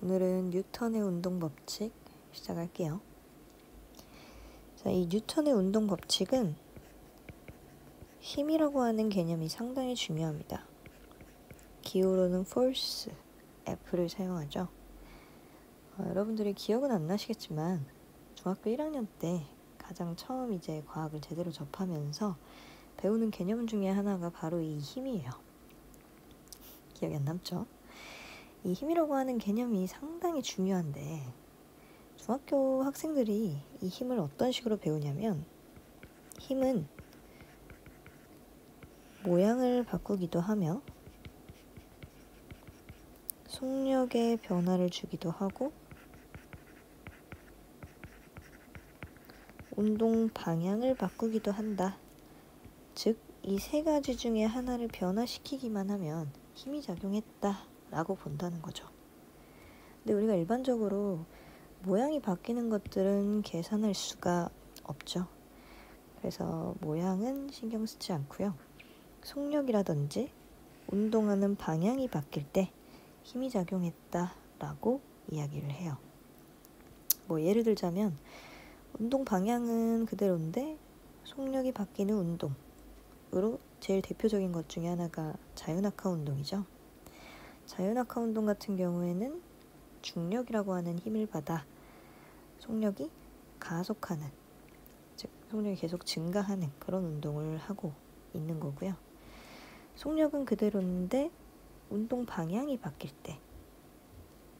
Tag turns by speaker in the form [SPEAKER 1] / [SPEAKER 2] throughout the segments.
[SPEAKER 1] 오늘은 뉴턴의 운동 법칙 시작할게요. 자, 이 뉴턴의 운동 법칙은 힘이라고 하는 개념이 상당히 중요합니다. 기호로는 force, F를 사용하죠. 여러분들이 기억은 안 나시겠지만 중학교 1학년 때 가장 처음 이제 과학을 제대로 접하면서 배우는 개념 중에 하나가 바로 이 힘이에요. 기억이 안 남죠? 이 힘이라고 하는 개념이 상당히 중요한데 중학교 학생들이 이 힘을 어떤 식으로 배우냐면 힘은 모양을 바꾸기도 하며 속력의 변화를 주기도 하고 운동 방향을 바꾸기도 한다. 즉, 이 세 가지 중에 하나를 변화시키기만 하면 힘이 작용했다 라고 본다는 거죠. 근데 우리가 일반적으로 모양이 바뀌는 것들은 계산할 수가 없죠. 그래서 모양은 신경 쓰지 않고요. 속력이라든지 운동하는 방향이 바뀔 때 힘이 작용했다라고 이야기를 해요. 예를 들자면 운동 방향은 그대로인데 속력이 바뀌는 운동으로 제일 대표적인 것 중에 하나가 자유낙하 운동이죠. 자유낙하 운동 같은 경우에는 중력이라고 하는 힘을 받아 속력이 가속하는, 즉 속력이 계속 증가하는 그런 운동을 하고 있는 거고요. 속력은 그대로인데 운동 방향이 바뀔 때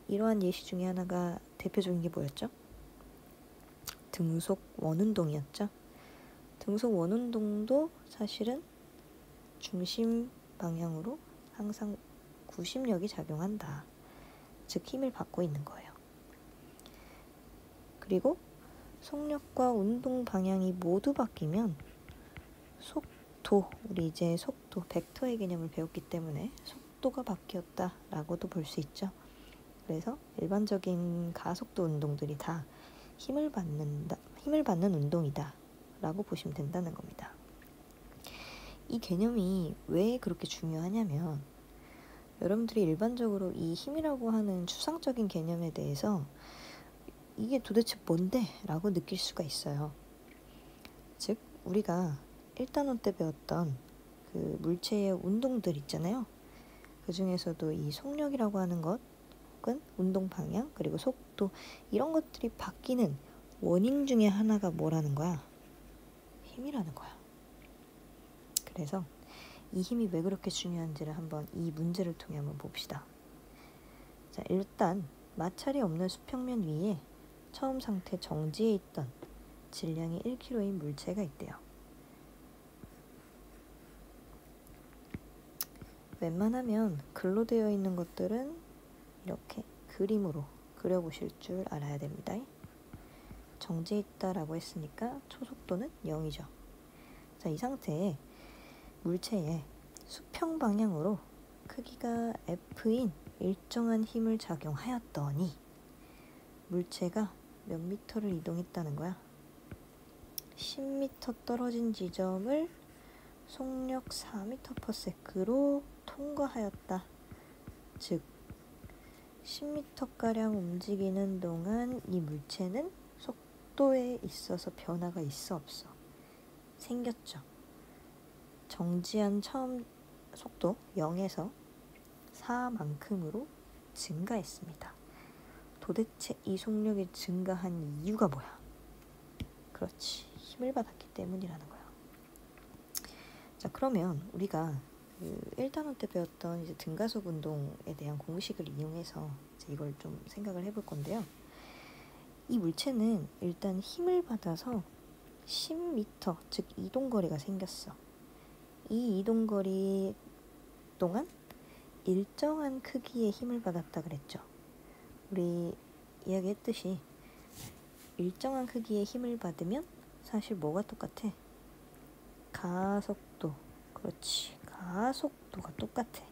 [SPEAKER 1] 이러한 예시 중에 하나가 대표적인 게 뭐였죠? 등속 원운동이었죠. 등속 원운동도 사실은 중심 방향으로 항상 구심력이 작용한다. 즉 힘을 받고 있는 거예요. 그리고 속력과 운동 방향이 모두 바뀌면 속도, 우리 이제 속도, 벡터의 개념을 배웠기 때문에 속도가 바뀌었다라고도 볼 수 있죠. 그래서 일반적인 가속도 운동들이 다 힘을 받는 운동이다 라고 보시면 된다는 겁니다. 이 개념이 왜 그렇게 중요하냐면 여러분들이 일반적으로 이 힘이라고 하는 추상적인 개념에 대해서 이게 도대체 뭔데? 라고 느낄 수가 있어요. 즉 우리가 1단원 때 배웠던 그 물체의 운동들 있잖아요. 그 중에서도 이 속력이라고 하는 것 혹은 운동 방향 그리고 속도 이런 것들이 바뀌는 원인 중에 하나가 뭐라는 거야? 힘이라는 거야. 그래서 이 힘이 왜 그렇게 중요한지를 한번 이 문제를 통해 한번 봅시다. 자, 일단 마찰이 없는 수평면 위에 처음 상태 정지해 있던 질량이 1kg인 물체가 있대요. 웬만하면 글로 되어 있는 것들은 이렇게 그림으로 그려보실 줄 알아야 됩니다. 정지해 있다라고 했으니까 초속도는 0이죠. 자, 이 상태에 물체에 수평 방향으로 크기가 F인 일정한 힘을 작용하였더니 물체가 몇 미터를 이동했다는 거야? 10m 떨어진 지점을 속력 4m/s로 통과하였다. 즉 10m가량 움직이는 동안 이 물체는 속도에 있어서 변화가 있어 없어? 생겼죠. 정지한 처음 속도 0에서 4만큼으로 증가했습니다. 도대체 이 속력이 증가한 이유가 뭐야? 그렇지, 힘을 받았기 때문이라는 거야. 자, 그러면 우리가 1단원 때 배웠던 이제 등가속 운동에 대한 공식을 이용해서 이제 이걸 좀 생각을 해볼 건데요. 이 물체는 일단 힘을 받아서 10m, 즉 이동거리가 생겼어. 이 이동거리 동안 일정한 크기의 힘을 받았다 그랬죠. 우리 이야기했듯이 일정한 크기의 힘을 받으면 사실 뭐가 똑같아? 가속도. 그렇지. 가속도가 똑같아.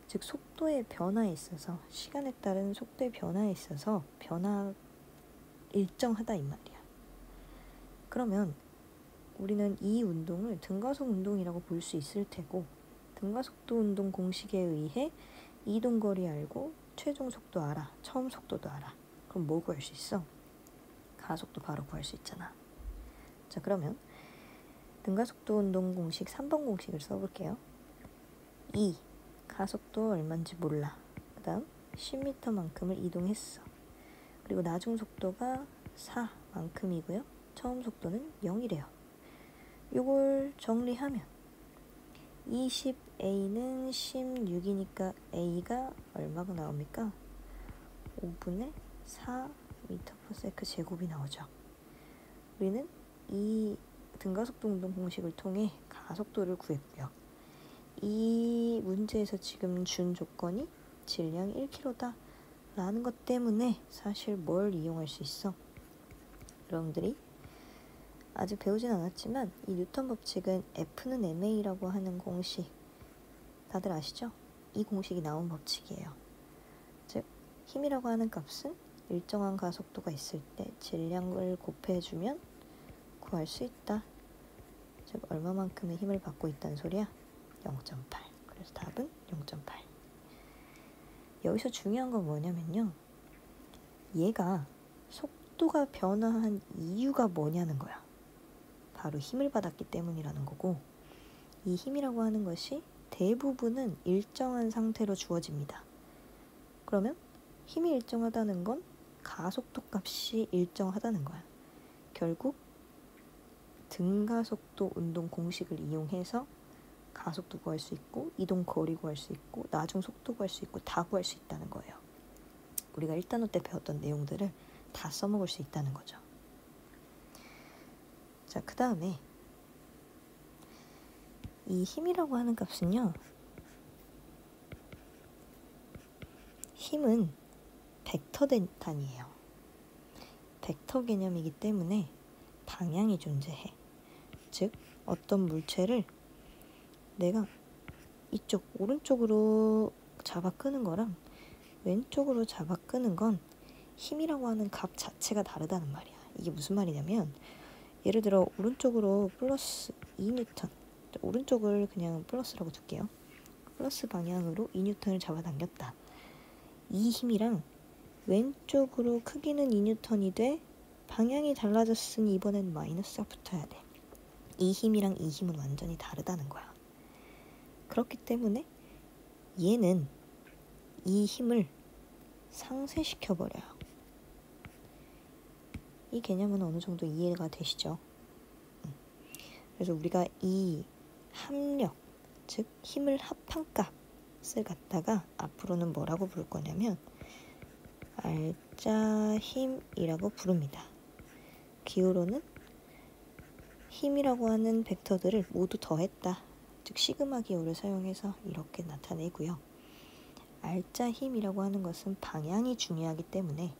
[SPEAKER 1] 즉 속도의 변화에 있어서 시간에 따른 속도의 변화에 있어서 변화 일정하다 이 말이야. 그러면 우리는 이 운동을 등가속 운동이라고 볼 수 있을 테고 등가속도 운동 공식에 의해 이동거리 알고 최종 속도 알아. 처음 속도도 알아. 그럼 뭐 구할 수 있어? 가속도 바로 구할 수 있잖아. 자, 그러면 등가속도 운동 공식 3번 공식을 써볼게요. 2. 가속도 얼마인지 몰라. 그 다음 10m만큼을 이동했어. 그리고 나중 속도가 4만큼이고요. 처음 속도는 0이래요. 이걸 정리하면 20A는 16이니까 A가 얼마가 나옵니까? 5분의 4m/s 제곱이 나오죠. 우리는 이 등가속도 운동 공식을 통해 가속도를 구했고요. 이 문제에서 지금 준 조건이 질량이 1kg다 라는 것 때문에 사실 뭘 이용할 수 있어? 여러분들이 아직 배우진 않았지만 이 뉴턴 법칙은 F는 ma라고 하는 공식 다들 아시죠? 이 공식이 나온 법칙이에요. 즉 힘이라고 하는 값은 일정한 가속도가 있을 때 질량을 곱해주면 구할 수 있다. 즉 얼마만큼의 힘을 받고 있다는 소리야? 0.8. 그래서 답은 0.8. 여기서 중요한 건 뭐냐면요. 얘가 속도가 변화한 이유가 뭐냐는 거야. 바로 힘을 받았기 때문이라는 거고, 이 힘이라고 하는 것이 대부분은 일정한 상태로 주어집니다. 그러면 힘이 일정하다는 건 가속도 값이 일정하다는 거야. 결국 등가속도 운동 공식을 이용해서 가속도 구할 수 있고 이동 거리 구할 수 있고 나중 속도 구할 수 있고 다 구할 수 있다는 거예요. 우리가 1단원 때 배웠던 내용들을 다 써먹을 수 있다는 거죠. 자, 그 다음에 이 힘이라고 하는 값은요. 힘은 벡터 단위예요. 벡터 개념이기 때문에 방향이 존재해. 즉 어떤 물체를 내가 이쪽 오른쪽으로 잡아 끄는 거랑 왼쪽으로 잡아 끄는 건 힘이라고 하는 값 자체가 다르다는 말이야. 이게 무슨 말이냐면 예를 들어 오른쪽으로 플러스 2뉴턴, 오른쪽을 그냥 플러스라고 둘게요. 플러스 방향으로 2뉴턴을 잡아당겼다. 이 힘이랑 왼쪽으로 크기는 2뉴턴이 돼 방향이 달라졌으니 이번엔 마이너스가 붙어야 돼. 이 힘이랑 이 힘은 완전히 다르다는 거야. 그렇기 때문에 얘는 이 힘을 상쇄시켜버려요. 이 개념은 어느 정도 이해가 되시죠? 그래서 우리가 이 합력, 즉 힘을 합한 값을 갖다가 앞으로는 뭐라고 부를 거냐면 알짜 힘이라고 부릅니다. 기호로는 힘이라고 하는 벡터들을 모두 더했다. 즉 시그마 기호를 사용해서 이렇게 나타내고요. 알짜 힘이라고 하는 것은 방향이 중요하기 때문에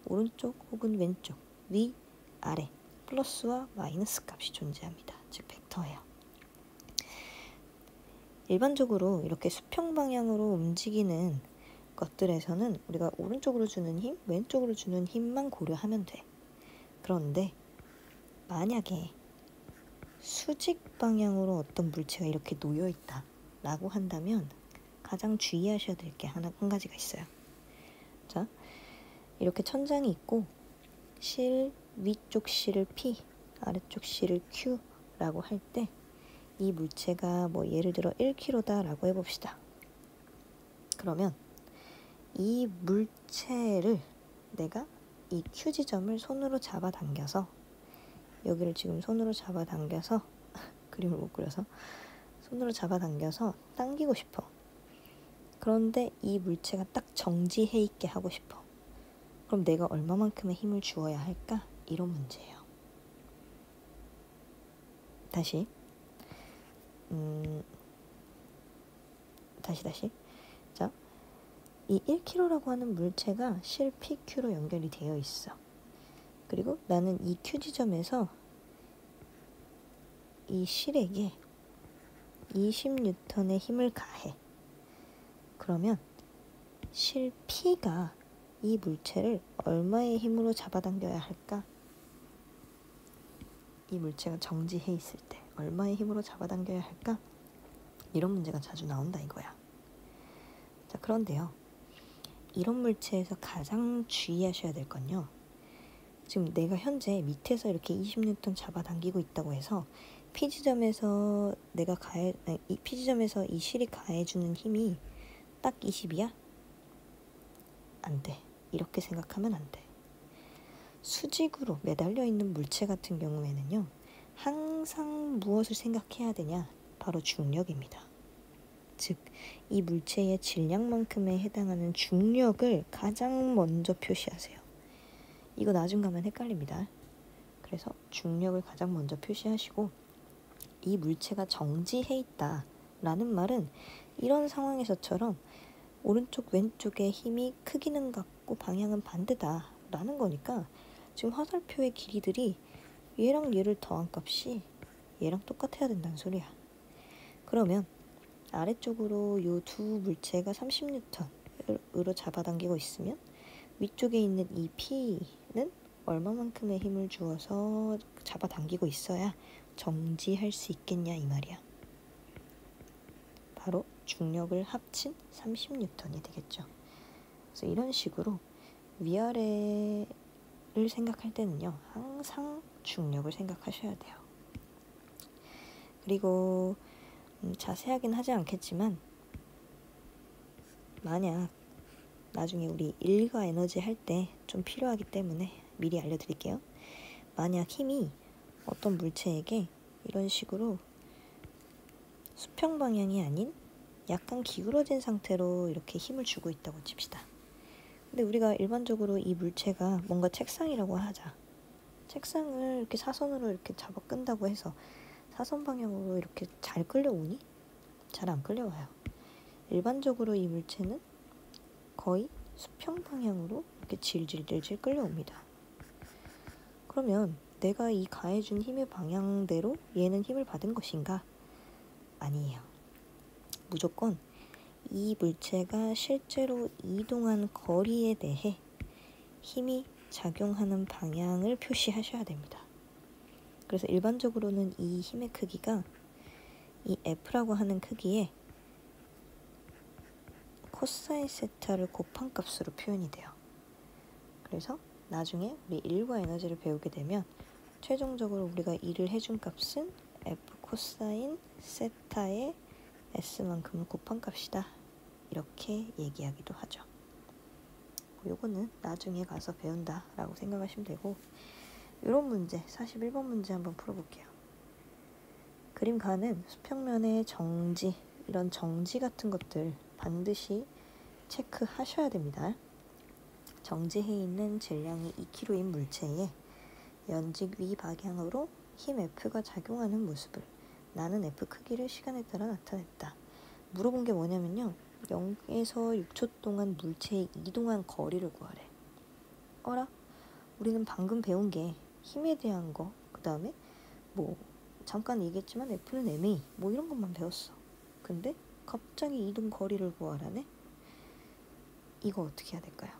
[SPEAKER 1] 오른쪽 혹은 왼쪽, 위, 아래, 플러스와 마이너스 값이 존재합니다. 즉 벡터예요. 일반적으로 이렇게 수평 방향으로 움직이는 것들에서는 우리가 오른쪽으로 주는 힘, 왼쪽으로 주는 힘만 고려하면 돼. 그런데 만약에 수직 방향으로 어떤 물체가 이렇게 놓여 있다 라고 한다면 가장 주의하셔야 될 게 한 가지가 있어요. 자, 이렇게 천장이 있고 실 위쪽 실을 P, 아래쪽 실을 Q라고 할 때 이 물체가 뭐 예를 들어 1kg다 라고 해봅시다. 그러면 이 물체를 내가 이 Q 지점을 손으로 잡아당겨서 여기를 지금 손으로 잡아당겨서 그림을 못 그려서 손으로 잡아당겨서 당기고 싶어. 그런데 이 물체가 딱 정지해 있게 하고 싶어. 그럼 내가 얼마만큼의 힘을 주어야 할까? 이런 문제예요. 다시 자, 이 1kg라고 하는 물체가 실 PQ로 연결이 되어 있어. 그리고 나는 이 Q 지점에서 이 실에게 20N의 힘을 가해. 그러면 실 P가 이 물체를 얼마의 힘으로 잡아당겨야 할까? 이 물체가 정지해 있을 때 얼마의 힘으로 잡아당겨야 할까? 이런 문제가 자주 나온다 이거야. 자, 그런데요. 이런 물체에서 가장 주의하셔야 될 건요. 지금 내가 현재 밑에서 이렇게 20N 잡아당기고 있다고 해서 피지점에서 피지점에서 이 실이 가해주는 힘이 딱 20이야? 안 돼. 이렇게 생각하면 안 돼. 수직으로 매달려 있는 물체 같은 경우에는요, 항상 무엇을 생각해야 되냐? 바로 중력입니다. 즉, 이 물체의 질량만큼에 해당하는 중력을 가장 먼저 표시하세요. 이거 나중 가면 헷갈립니다. 그래서 중력을 가장 먼저 표시하시고, 이 물체가 정지해 있다 라는 말은 이런 상황에서처럼 오른쪽 왼쪽의 힘이 크기는 같고 방향은 반대다 라는 거니까 지금 화살표의 길이들이 얘랑 얘를 더한 값이 얘랑 똑같아야 된다는 소리야. 그러면 아래쪽으로 이 두 물체가 30N으로 잡아당기고 있으면 위쪽에 있는 이 P는 얼마만큼의 힘을 주어서 잡아당기고 있어야 정지할 수 있겠냐 이 말이야. 바로 중력을 합친 30N이 되겠죠. 그래서 이런 식으로 위아래를 생각할 때는요, 항상 중력을 생각하셔야 돼요. 그리고 자세하긴 하지 않겠지만 만약 나중에 우리 일과 에너지 할 때 좀 필요하기 때문에 미리 알려드릴게요. 만약 힘이 어떤 물체에게 이런 식으로 수평 방향이 아닌 약간 기울어진 상태로 이렇게 힘을 주고 있다고 칩시다. 근데 우리가 일반적으로 이 물체가 뭔가 책상이라고 하자. 책상을 이렇게 사선으로 이렇게 잡아 끈다고 해서 사선 방향으로 이렇게 잘 끌려오니? 잘 안 끌려와요. 일반적으로 이 물체는 거의 수평 방향으로 이렇게 질질질질 끌려옵니다. 그러면 내가 이 가해준 힘의 방향대로 얘는 힘을 받은 것인가? 아니에요. 무조건 이 물체가 실제로 이동한 거리에 대해 힘이 작용하는 방향을 표시하셔야 됩니다. 그래서 일반적으로는 이 힘의 크기가 이 F라고 하는 크기에 코사인 세타를 곱한 값으로 표현이 돼요. 그래서 나중에 우리 일과 에너지를 배우게 되면 최종적으로 우리가 일을 해준 값은 F 코사인 세타의 S만큼을 곱한 값이다. 이렇게 얘기하기도 하죠. 요거는 나중에 가서 배운다 라고 생각하시면 되고, 이런 문제 41번 문제 한번 풀어볼게요. 그림 가는 수평면의 정지, 이런 정지 같은 것들 반드시 체크하셔야 됩니다. 정지해 있는 질량이 2kg인 물체에 연직 위 방향으로 힘 F가 작용하는 모습을 나는 F 크기를 시간에 따라 나타냈다. 물어본 게 뭐냐면요, 0에서 6초 동안 물체의 이동한 거리를 구하래. 어라? 우리는 방금 배운 게 힘에 대한 거, 그 다음에 뭐 잠깐 얘기했지만 F는 ma 뭐 이런 것만 배웠어. 근데 갑자기 이동 거리를 구하라네? 이거 어떻게 해야 될까요?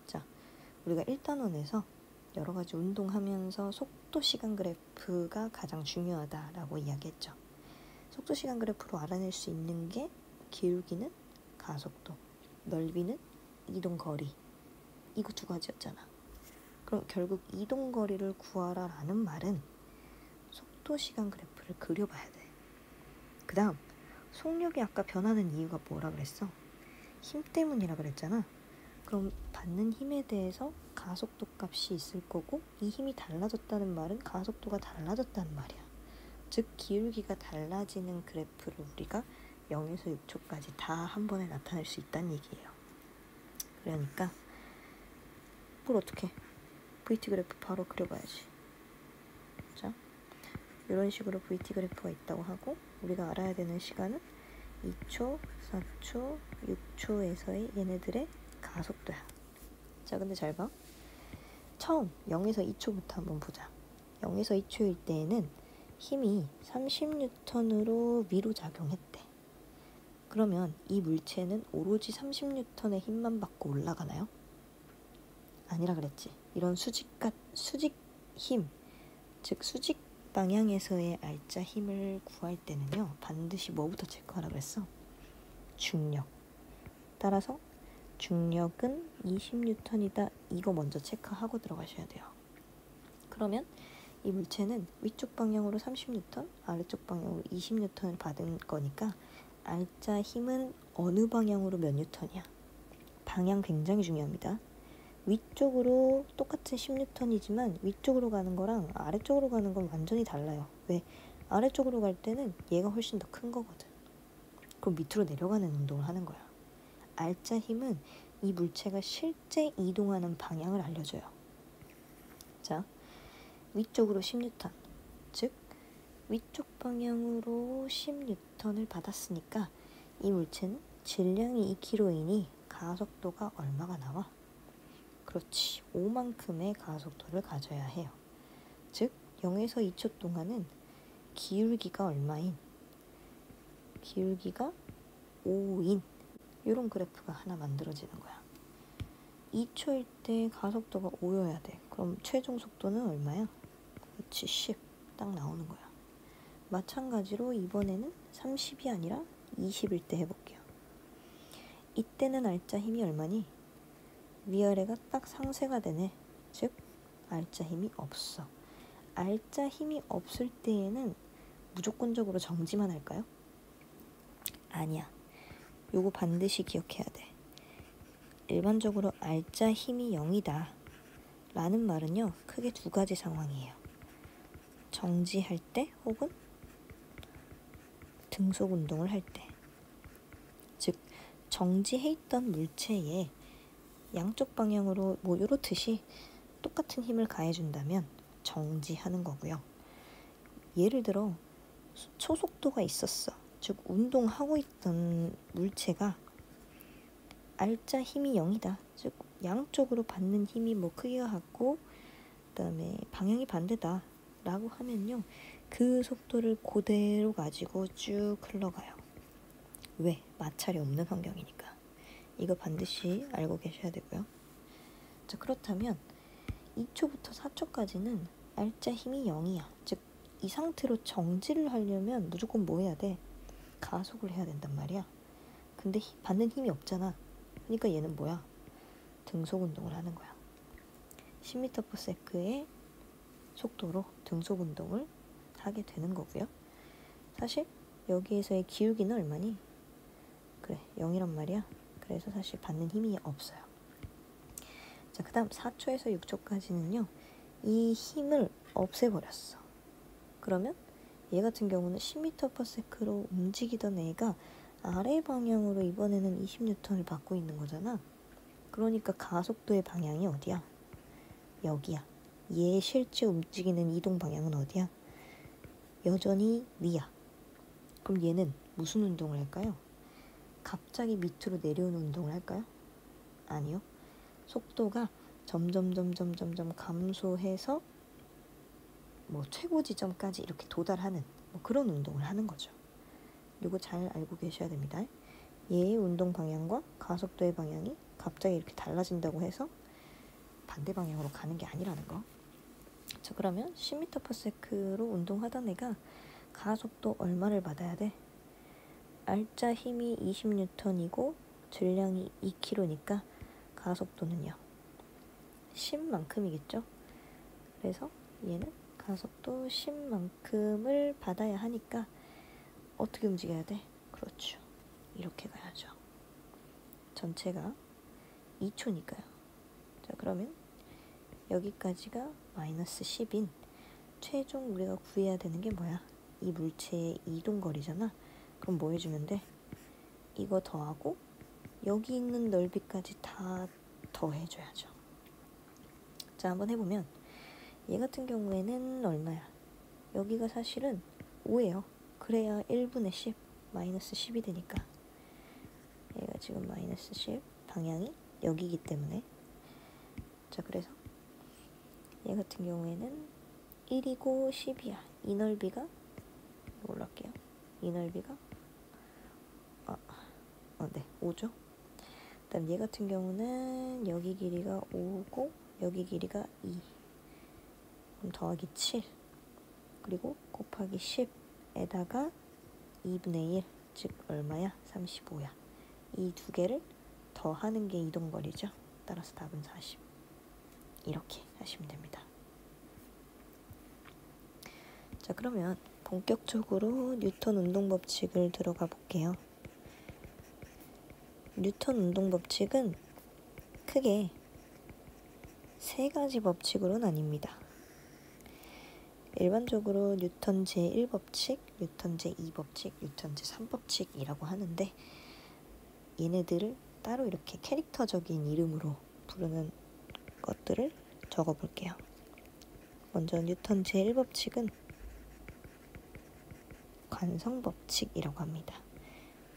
[SPEAKER 1] 자, 우리가 1단원에서 여러 가지 운동하면서 속도 시간 그래프가 가장 중요하다라고 이야기했죠. 속도 시간 그래프로 알아낼 수 있는 게 기울기는 가속도, 넓이는 이동 거리, 이거 두 가지였잖아. 그럼 결국 이동 거리를 구하라 라는 말은 속도 시간 그래프를 그려봐야 돼. 그 다음 속력이 아까 변하는 이유가 뭐라 그랬어? 힘 때문이라 그랬잖아. 그럼 받는 힘에 대해서 가속도 값이 있을 거고, 이 힘이 달라졌다는 말은 가속도가 달라졌다는 말이야. 즉 기울기가 달라지는 그래프를 우리가 0에서 6초까지 다 한 번에 나타낼 수 있다는 얘기예요. 그러니까 뭘 어떻게 VT 그래프 바로 그려봐야지. 자, 이런 식으로 VT 그래프가 있다고 하고, 우리가 알아야 되는 시간은 2초, 4초, 6초에서의 얘네들의 가속도야. 자, 근데 잘 봐. 처음 0에서 2초부터 한번 보자. 0에서 2초일 때에는 힘이 30N으로 위로 작용했대. 그러면 이 물체는 오로지 30N의 힘만 받고 올라가나요? 아니라 그랬지. 이런 수직 힘, 즉 수직 방향에서의 알짜 힘을 구할 때는요, 반드시 뭐부터 체크하라 그랬어? 중력. 따라서 중력은 20N이다. 이거 먼저 체크하고 들어가셔야 돼요. 그러면 이 물체는 위쪽 방향으로 30N, 아래쪽 방향으로 20N을 받은 거니까 알짜 힘은 어느 방향으로 몇 N이야? 방향 굉장히 중요합니다. 위쪽으로 똑같은 10N이지만 위쪽으로 가는 거랑 아래쪽으로 가는 건 완전히 달라요. 왜? 아래쪽으로 갈 때는 얘가 훨씬 더 큰 거거든. 그럼 밑으로 내려가는 운동을 하는 거야. 알짜 힘은 이 물체가 실제 이동하는 방향을 알려줘요. 자, 위쪽으로 10N, 즉 위쪽 방향으로 10N을 받았으니까 이 물체는 질량이 2kg이니 가속도가 얼마가 나와? 그렇지, 5만큼의 가속도를 가져야 해요. 즉 0에서 2초 동안은 기울기가 얼마인? 기울기가 5인 이런 그래프가 하나 만들어지는 거야. 2초일 때 가속도가 5여야 돼. 그럼 최종 속도는 얼마야? 그렇지, 10 딱 나오는 거야. 마찬가지로 이번에는 30이 아니라 20일 때 해볼게요. 이때는 알짜 힘이 얼마니? 위아래가 딱 상쇄가 되네. 즉 알짜 힘이 없어. 알짜 힘이 없을 때에는 무조건적으로 정지만 할까요? 아니야. 요거 반드시 기억해야 돼. 일반적으로 알짜 힘이 0이다 라는 말은요, 크게 두 가지 상황이에요. 정지할 때 혹은 등속 운동을 할 때. 즉 정지해 있던 물체에 양쪽 방향으로 뭐 이렇듯이 똑같은 힘을 가해준다면 정지하는 거고요. 예를 들어 초속도가 있었어. 즉 운동하고 있던 물체가 알짜 힘이 0이다. 즉 양쪽으로 받는 힘이 뭐 크기가 같고 그다음에 방향이 반대다 라고 하면요, 그 속도를 그대로 가지고 쭉 흘러가요. 왜? 마찰이 없는 환경이니까. 이거 반드시 알고 계셔야 되고요. 자, 그렇다면 2초부터 4초까지는 알짜 힘이 0이야. 즉 이 상태로 정지를 하려면 무조건 뭐 해야 돼? 가속을 해야 된단 말이야. 근데 받는 힘이 없잖아. 그러니까 얘는 뭐야? 등속 운동을 하는 거야. 10m/s의 속도로 등속 운동을 하게 되는 거고요. 사실 여기에서의 기울기는 얼마니? 그래, 0이란 말이야. 그래서 사실 받는 힘이 없어요. 자, 그 다음 4초에서 6초까지는요 이 힘을 없애버렸어. 그러면 얘 같은 경우는 10m/s로 움직이던 애가 아래 방향으로 이번에는 20N을 받고 있는 거잖아. 그러니까 가속도의 방향이 어디야? 여기야. 얘 실제 움직이는 이동 방향은 어디야? 여전히 위야. 그럼 얘는 무슨 운동을 할까요? 갑자기 밑으로 내려오는 운동을 할까요? 아니요. 속도가 점점 감소해서 뭐 최고 지점까지 이렇게 도달하는 뭐 그런 운동을 하는 거죠. 이거 잘 알고 계셔야 됩니다. 얘의 운동 방향과 가속도의 방향이 갑자기 이렇게 달라진다고 해서 반대 방향으로 가는 게 아니라는 거. 자, 그러면 10m/s로 운동하던 애가 가속도 얼마를 받아야 돼? 알짜 힘이 20N이고 질량이 2kg니까 가속도는요 10만큼이겠죠. 그래서 얘는 가속도 10만큼을 받아야 하니까 어떻게 움직여야 돼? 그렇죠, 이렇게 가야죠. 전체가 2초니까요. 자, 그러면 여기까지가 마이너스 10인 최종 우리가 구해야 되는 게 뭐야? 이 물체의 이동거리잖아. 그럼 뭐 해주면 돼? 이거 더하고 여기 있는 넓이까지 다 더해줘야죠. 자, 한번 해보면 얘 같은 경우에는 얼마야? 여기가 사실은 5예요. 그래야 1분의 10, 마이너스 10이 되니까 얘가 지금 마이너스 10, 방향이 여기이기 때문에. 자, 그래서 얘 같은 경우에는 1이고 10이야. 이 넓이가 이걸로 할게요. 이 넓이가 네, 5죠. 그 다음 얘 같은 경우는 여기 길이가 5고 여기 길이가 2. 그럼 더하기 7 그리고 곱하기 10에다가 2분의 1, 즉 얼마야? 35야. 이 두 개를 더하는 게 이동거리죠. 따라서 답은 40. 이렇게 하시면 됩니다. 자, 그러면 본격적으로 뉴턴 운동 법칙을 들어가 볼게요. 뉴턴 운동 법칙은 크게 세 가지 법칙으로 나뉩니다. 일반적으로 뉴턴 제1법칙, 뉴턴 제2법칙, 뉴턴 제3법칙이라고 하는데 얘네들을 따로 이렇게 캐릭터적인 이름으로 부르는 것들을 적어 볼게요. 먼저 뉴턴 제1법칙은 관성법칙이라고 합니다.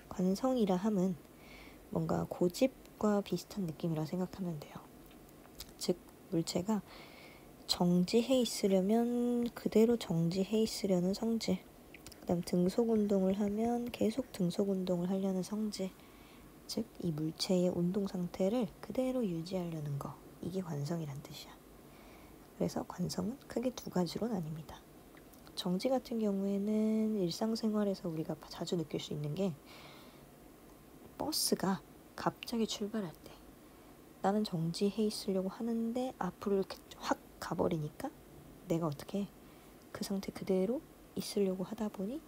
[SPEAKER 1] 관성이라 함은 뭔가 고집과 비슷한 느낌이라 생각하면 돼요. 즉 물체가 정지해 있으려면 그대로 정지해 있으려는 성질, 그 다음 등속 운동을 하면 계속 등속 운동을 하려는 성질, 즉 이 물체의 운동 상태를 그대로 유지하려는 거, 이게 관성이란 뜻이야. 그래서 관성은 크게 두 가지로 나뉩니다. 정지 같은 경우에는 일상생활에서 우리가 자주 느낄 수 있는 게 버스가 갑자기 출발할 때 나는 정지해 있으려고 하는데 앞으로 이렇게 확 가버리니까 내가 어떻게 그 상태 그대로 있으려고 하다 보니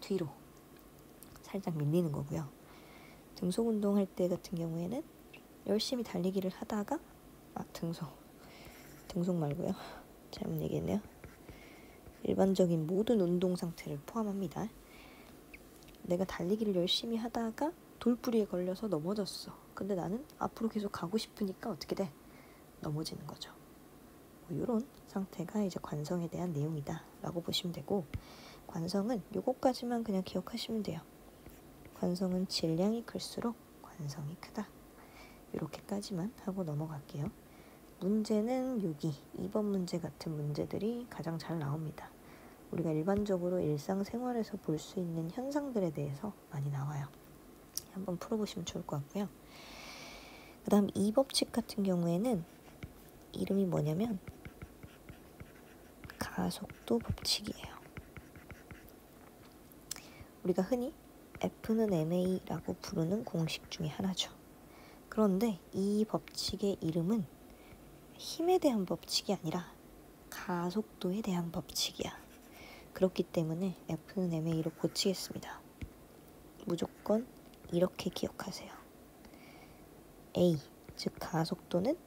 [SPEAKER 1] 뒤로 살짝 밀리는 거고요. 등속 운동할 때 같은 경우에는 열심히 달리기를 하다가 등속 말고요. 잘못 얘기했네요. 일반적인 모든 운동 상태를 포함합니다. 내가 달리기를 열심히 하다가 돌부리에 걸려서 넘어졌어. 근데 나는 앞으로 계속 가고 싶으니까 어떻게 돼? 넘어지는 거죠. 이런 상태가 이제 관성에 대한 내용이다 라고 보시면 되고, 관성은 요것까지만 그냥 기억하시면 돼요. 관성은 질량이 클수록 관성이 크다. 이렇게까지만 하고 넘어갈게요. 문제는 여기 2번 문제 같은 문제들이 가장 잘 나옵니다. 우리가 일반적으로 일상생활에서 볼 수 있는 현상들에 대해서 많이 나와요. 한번 풀어보시면 좋을 것 같고요. 그 다음 이 법칙 같은 경우에는 이름이 뭐냐면 가속도 법칙이에요. 우리가 흔히 F는 ma라고 부르는 공식 중에 하나죠. 그런데 이 법칙의 이름은 힘에 대한 법칙이 아니라 가속도에 대한 법칙이야. 그렇기 때문에 F는 ma로 고치겠습니다. 무조건 이렇게 기억하세요. A, 즉 가속도는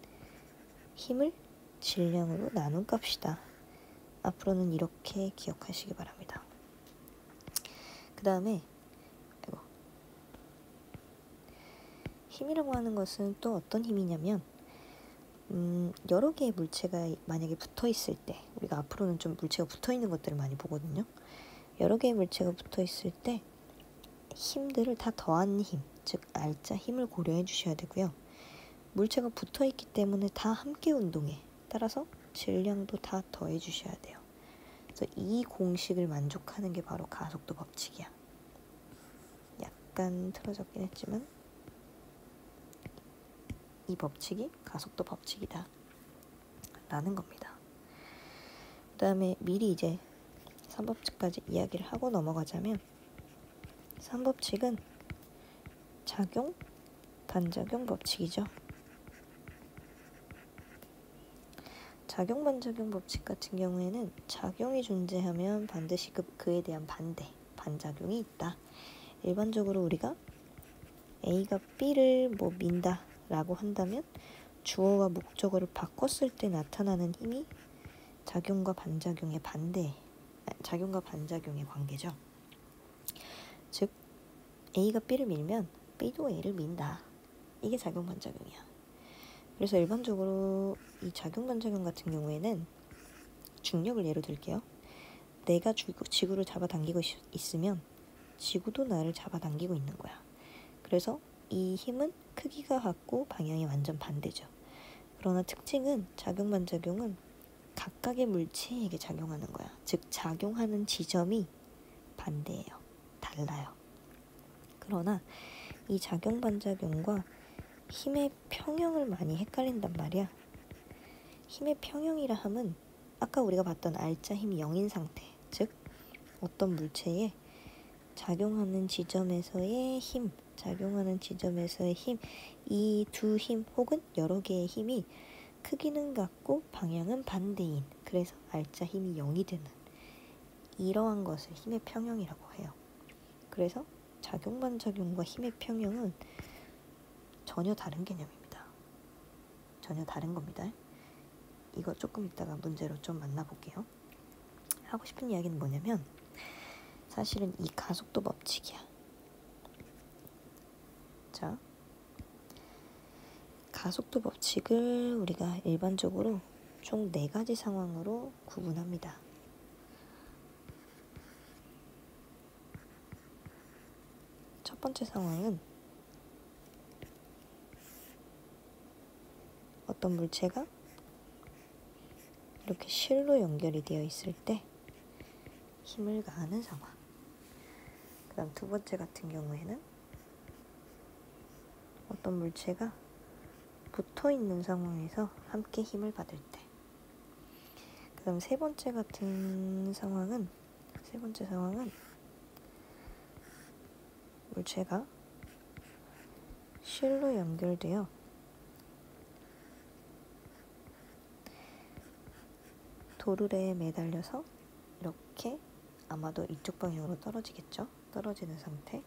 [SPEAKER 1] 힘을 질량으로 나눈 값이다. 앞으로는 이렇게 기억하시기 바랍니다. 그 다음에 힘이라고 하는 것은 또 어떤 힘이냐면 여러 개의 물체가 만약에 붙어 있을 때, 우리가 앞으로는 좀 물체가 붙어 있는 것들을 많이 보거든요. 여러 개의 물체가 붙어 있을 때 힘들을 다 더한 힘, 즉 알짜 힘을 고려해 주셔야 되고요. 물체가 붙어 있기 때문에 다 함께 운동해. 따라서 질량도 다 더해 주셔야 돼요. 그래서 이 공식을 만족하는 게 바로 가속도 법칙이야. 약간 틀어졌긴 했지만 이 법칙이 가속도 법칙이다 라는 겁니다. 그 다음에 미리 이제 3법칙까지 이야기를 하고 넘어가자면, 3법칙은 작용, 반작용 법칙이죠. 작용, 반작용 법칙 같은 경우에는 작용이 존재하면 반드시 그에 대한 반작용이 있다. 일반적으로 우리가 A가 B를 민다 라고 한다면 주어와 목적어를 바꿨을 때 나타나는 힘이 작용과 반작용의 관계죠. 즉 A가 B를 밀면 B도 A를 민다. 이게 작용, 반작용이야. 그래서 일반적으로 이 작용, 반작용 같은 경우에는 중력을 예로 들게요. 내가 지구를 잡아당기고 있으면 지구도 나를 잡아당기고 있는 거야. 그래서 이 힘은 크기가 같고 방향이 완전 반대죠. 그러나 특징은 작용, 반작용은 각각의 물체에게 작용하는 거야. 즉 작용하는 지점이 반대예요. 달라요. 그러나 이 작용, 반작용과 힘의 평형을 많이 헷갈린단 말이야. 힘의 평형이라 함은 아까 우리가 봤던 알짜 힘이 0인 상태, 즉 어떤 물체에 작용하는 지점에서의 힘, 작용하는 지점에서의 힘, 이 두 힘 혹은 여러 개의 힘이 크기는 같고 방향은 반대인, 그래서 알짜 힘이 0이 되는 이러한 것을 힘의 평형이라고 해요. 그래서 작용반작용과 힘의 평형은 전혀 다른 개념입니다. 전혀 다른 겁니다. 이거 조금 이따가 문제로 좀 만나볼게요. 하고 싶은 이야기는 뭐냐면 사실은 이 가속도 법칙이야. 자, 가속도 법칙을 우리가 일반적으로 총 4가지 상황으로 구분합니다. 첫 번째 상황은 어떤 물체가 이렇게 실로 연결이 되어 있을 때 힘을 가하는 상황. 그 다음 두 번째 같은 경우에는 어떤 물체가 붙어 있는 상황에서 함께 힘을 받을 때. 그 다음 세 번째 상황은 물체가 실로 연결되어 도르래에 매달려서 이렇게 아마도 이쪽 방향으로 떨어지겠죠. 떨어지는 상태.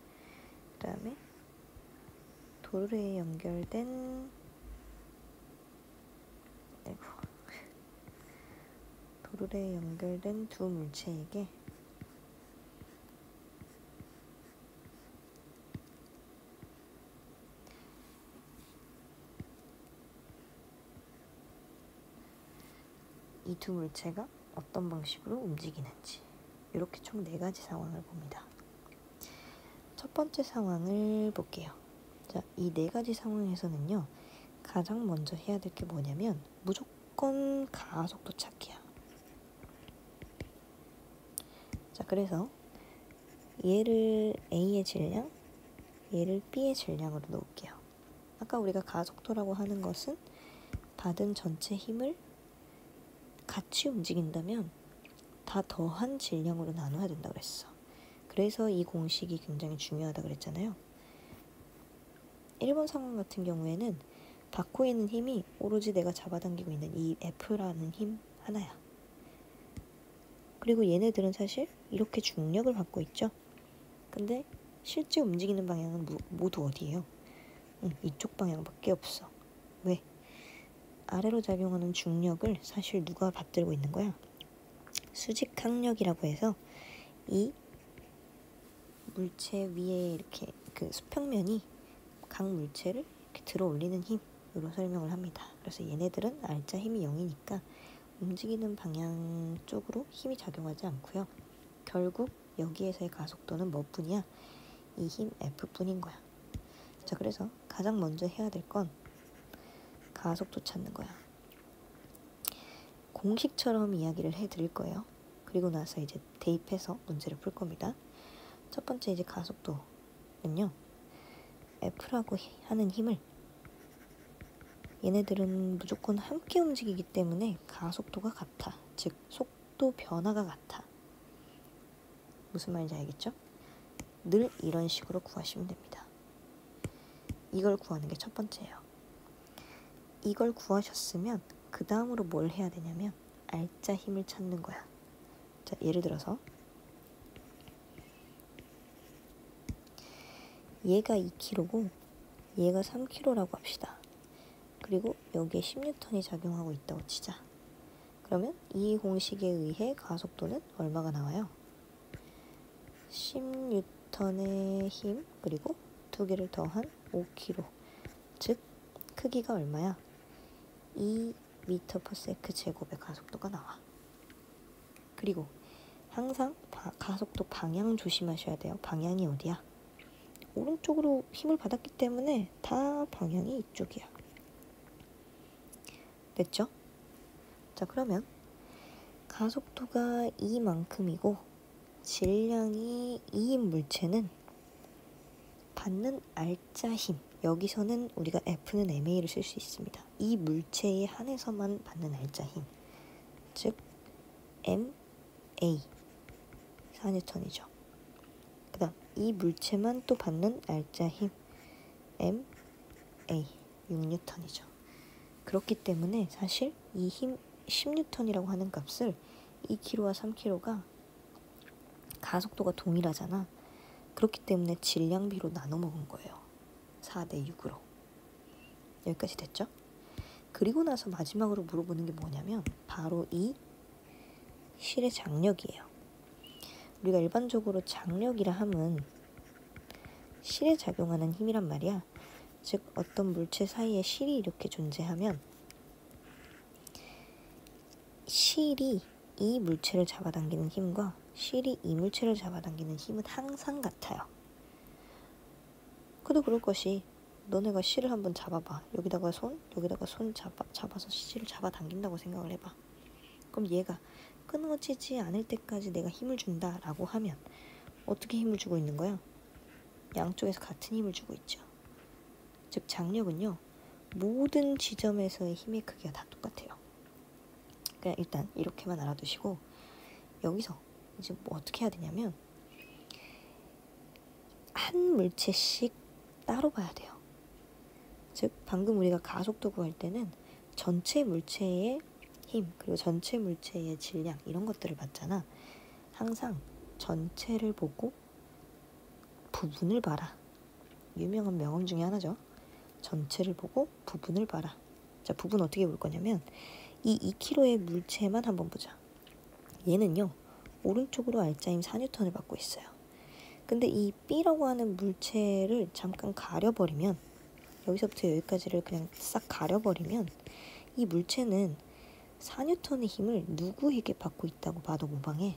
[SPEAKER 1] 그 다음에 도르래에 연결된 두 물체에게 이 두 물체가 어떤 방식으로 움직이는지, 이렇게 총 4가지 상황을 봅니다. 첫 번째 상황을 볼게요. 자, 이 4가지 상황에서는요, 가장 먼저 해야 될 게 뭐냐면 무조건 가속도 찾기야. 자, 그래서 얘를 A의 질량, 얘를 B의 질량으로 놓을게요. 아까 우리가 가속도라고 하는 것은 받은 전체 힘을 같이 움직인다면 다 더한 질량으로 나눠야 된다고 그랬어. 그래서 이 공식이 굉장히 중요하다고 그랬잖아요. 1번 상황 같은 경우에는 받고 있는 힘이 오로지 내가 잡아당기고 있는 이 F라는 힘 하나야. 그리고 얘네들은 사실 이렇게 중력을 받고 있죠. 근데 실제 움직이는 방향은 모두 어디예요? 이쪽 방향밖에 없어. 왜? 아래로 작용하는 중력을 사실 누가 받들고 있는 거야? 수직항력이라고 해서 이 물체 위에 이렇게 그 수평면이 각 물체를 이렇게 들어 올리는 힘으로 설명을 합니다. 그래서 얘네들은 알짜 힘이 0이니까 움직이는 방향 쪽으로 힘이 작용하지 않고요. 결국 여기에서의 가속도는 뭐뿐이야? 이 힘 F뿐인 거야. 자, 그래서 가장 먼저 해야 될 건 가속도 찾는 거야. 공식처럼 이야기를 해드릴 거예요. 그리고 나서 이제 대입해서 문제를 풀 겁니다. 첫 번째 이제 가속도는요, F라고 하는 힘을 얘네들은 무조건 함께 움직이기 때문에 가속도가 같아. 즉 속도 변화가 같아. 무슨 말인지 알겠죠? 늘 이런 식으로 구하시면 됩니다. 이걸 구하는 게 첫 번째예요. 이걸 구하셨으면 그 다음으로 뭘 해야 되냐면 알짜 힘을 찾는 거야. 자, 예를 들어서 얘가 2kg고 얘가 3kg라고 합시다. 그리고 여기에 10N이 작용하고 있다고 치자. 그러면 이 공식에 의해 가속도는 얼마가 나와요? 10N의 힘 그리고 2개를 더한 5kg. 즉 크기가 얼마야? 2m/s 제곱의 가속도가 나와. 그리고 항상 가속도 방향 조심하셔야 돼요. 방향이 어디야? 오른쪽으로 힘을 받았기 때문에 다 방향이 이쪽이야. 됐죠? 자, 그러면 가속도가 이만큼이고 질량이 2인 물체는 받는 알짜 힘, 여기서는 우리가 F는 MA를 쓸 수 있습니다. 이 물체에 한해서만 받는 알짜 힘, 즉 MA 4N이죠. 그 다음 이 물체만 또 받는 알짜 힘, ma 6N이죠. 그렇기 때문에 사실 이 힘 10N이라고 하는 값을 2kg와 3kg가 가속도가 동일하잖아. 그렇기 때문에 질량비로 나눠 먹은 거예요. 4대 6으로. 여기까지 됐죠? 그리고 나서 마지막으로 물어보는 게 뭐냐면 바로 이 실의 장력이에요. 우리가 일반적으로 장력이라 함은 실에 작용하는 힘이란 말이야. 즉 어떤 물체 사이에 실이 이렇게 존재하면 실이 이 물체를 잡아당기는 힘과 실이 이 물체를 잡아당기는 힘은 항상 같아요. 그도 그럴 것이 너네가 실을 한번 잡아봐. 여기다가 손 잡아서 실을 잡아당긴다고 생각을 해봐. 그럼 얘가 끊어지지 않을 때까지 내가 힘을 준다 라고 하면 어떻게 힘을 주고 있는 거야? 양쪽에서 같은 힘을 주고 있죠. 즉 장력은요, 모든 지점에서의 힘의 크기가 다 똑같아요. 그냥 일단 이렇게만 알아두시고 여기서 이제 뭐 어떻게 해야 되냐면 한 물체씩 따로 봐야 돼요. 즉 방금 우리가 가속도 구할 때는 전체 물체의 힘 그리고 전체 물체의 질량 이런 것들을 봤잖아. 항상 전체를 보고 부분을 봐라. 유명한 명언 중에 하나죠. 전체를 보고 부분을 봐라. 자, 부분 어떻게 볼 거냐면 이 2kg의 물체만 한번 보자. 얘는요, 오른쪽으로 알짜힘 4N을 받고 있어요. 근데 이 B라고 하는 물체를 잠깐 가려버리면, 여기서부터 여기까지를 그냥 싹 가려버리면 이 물체는 4N의 힘을 누구에게 받고 있다고 봐도 무방해.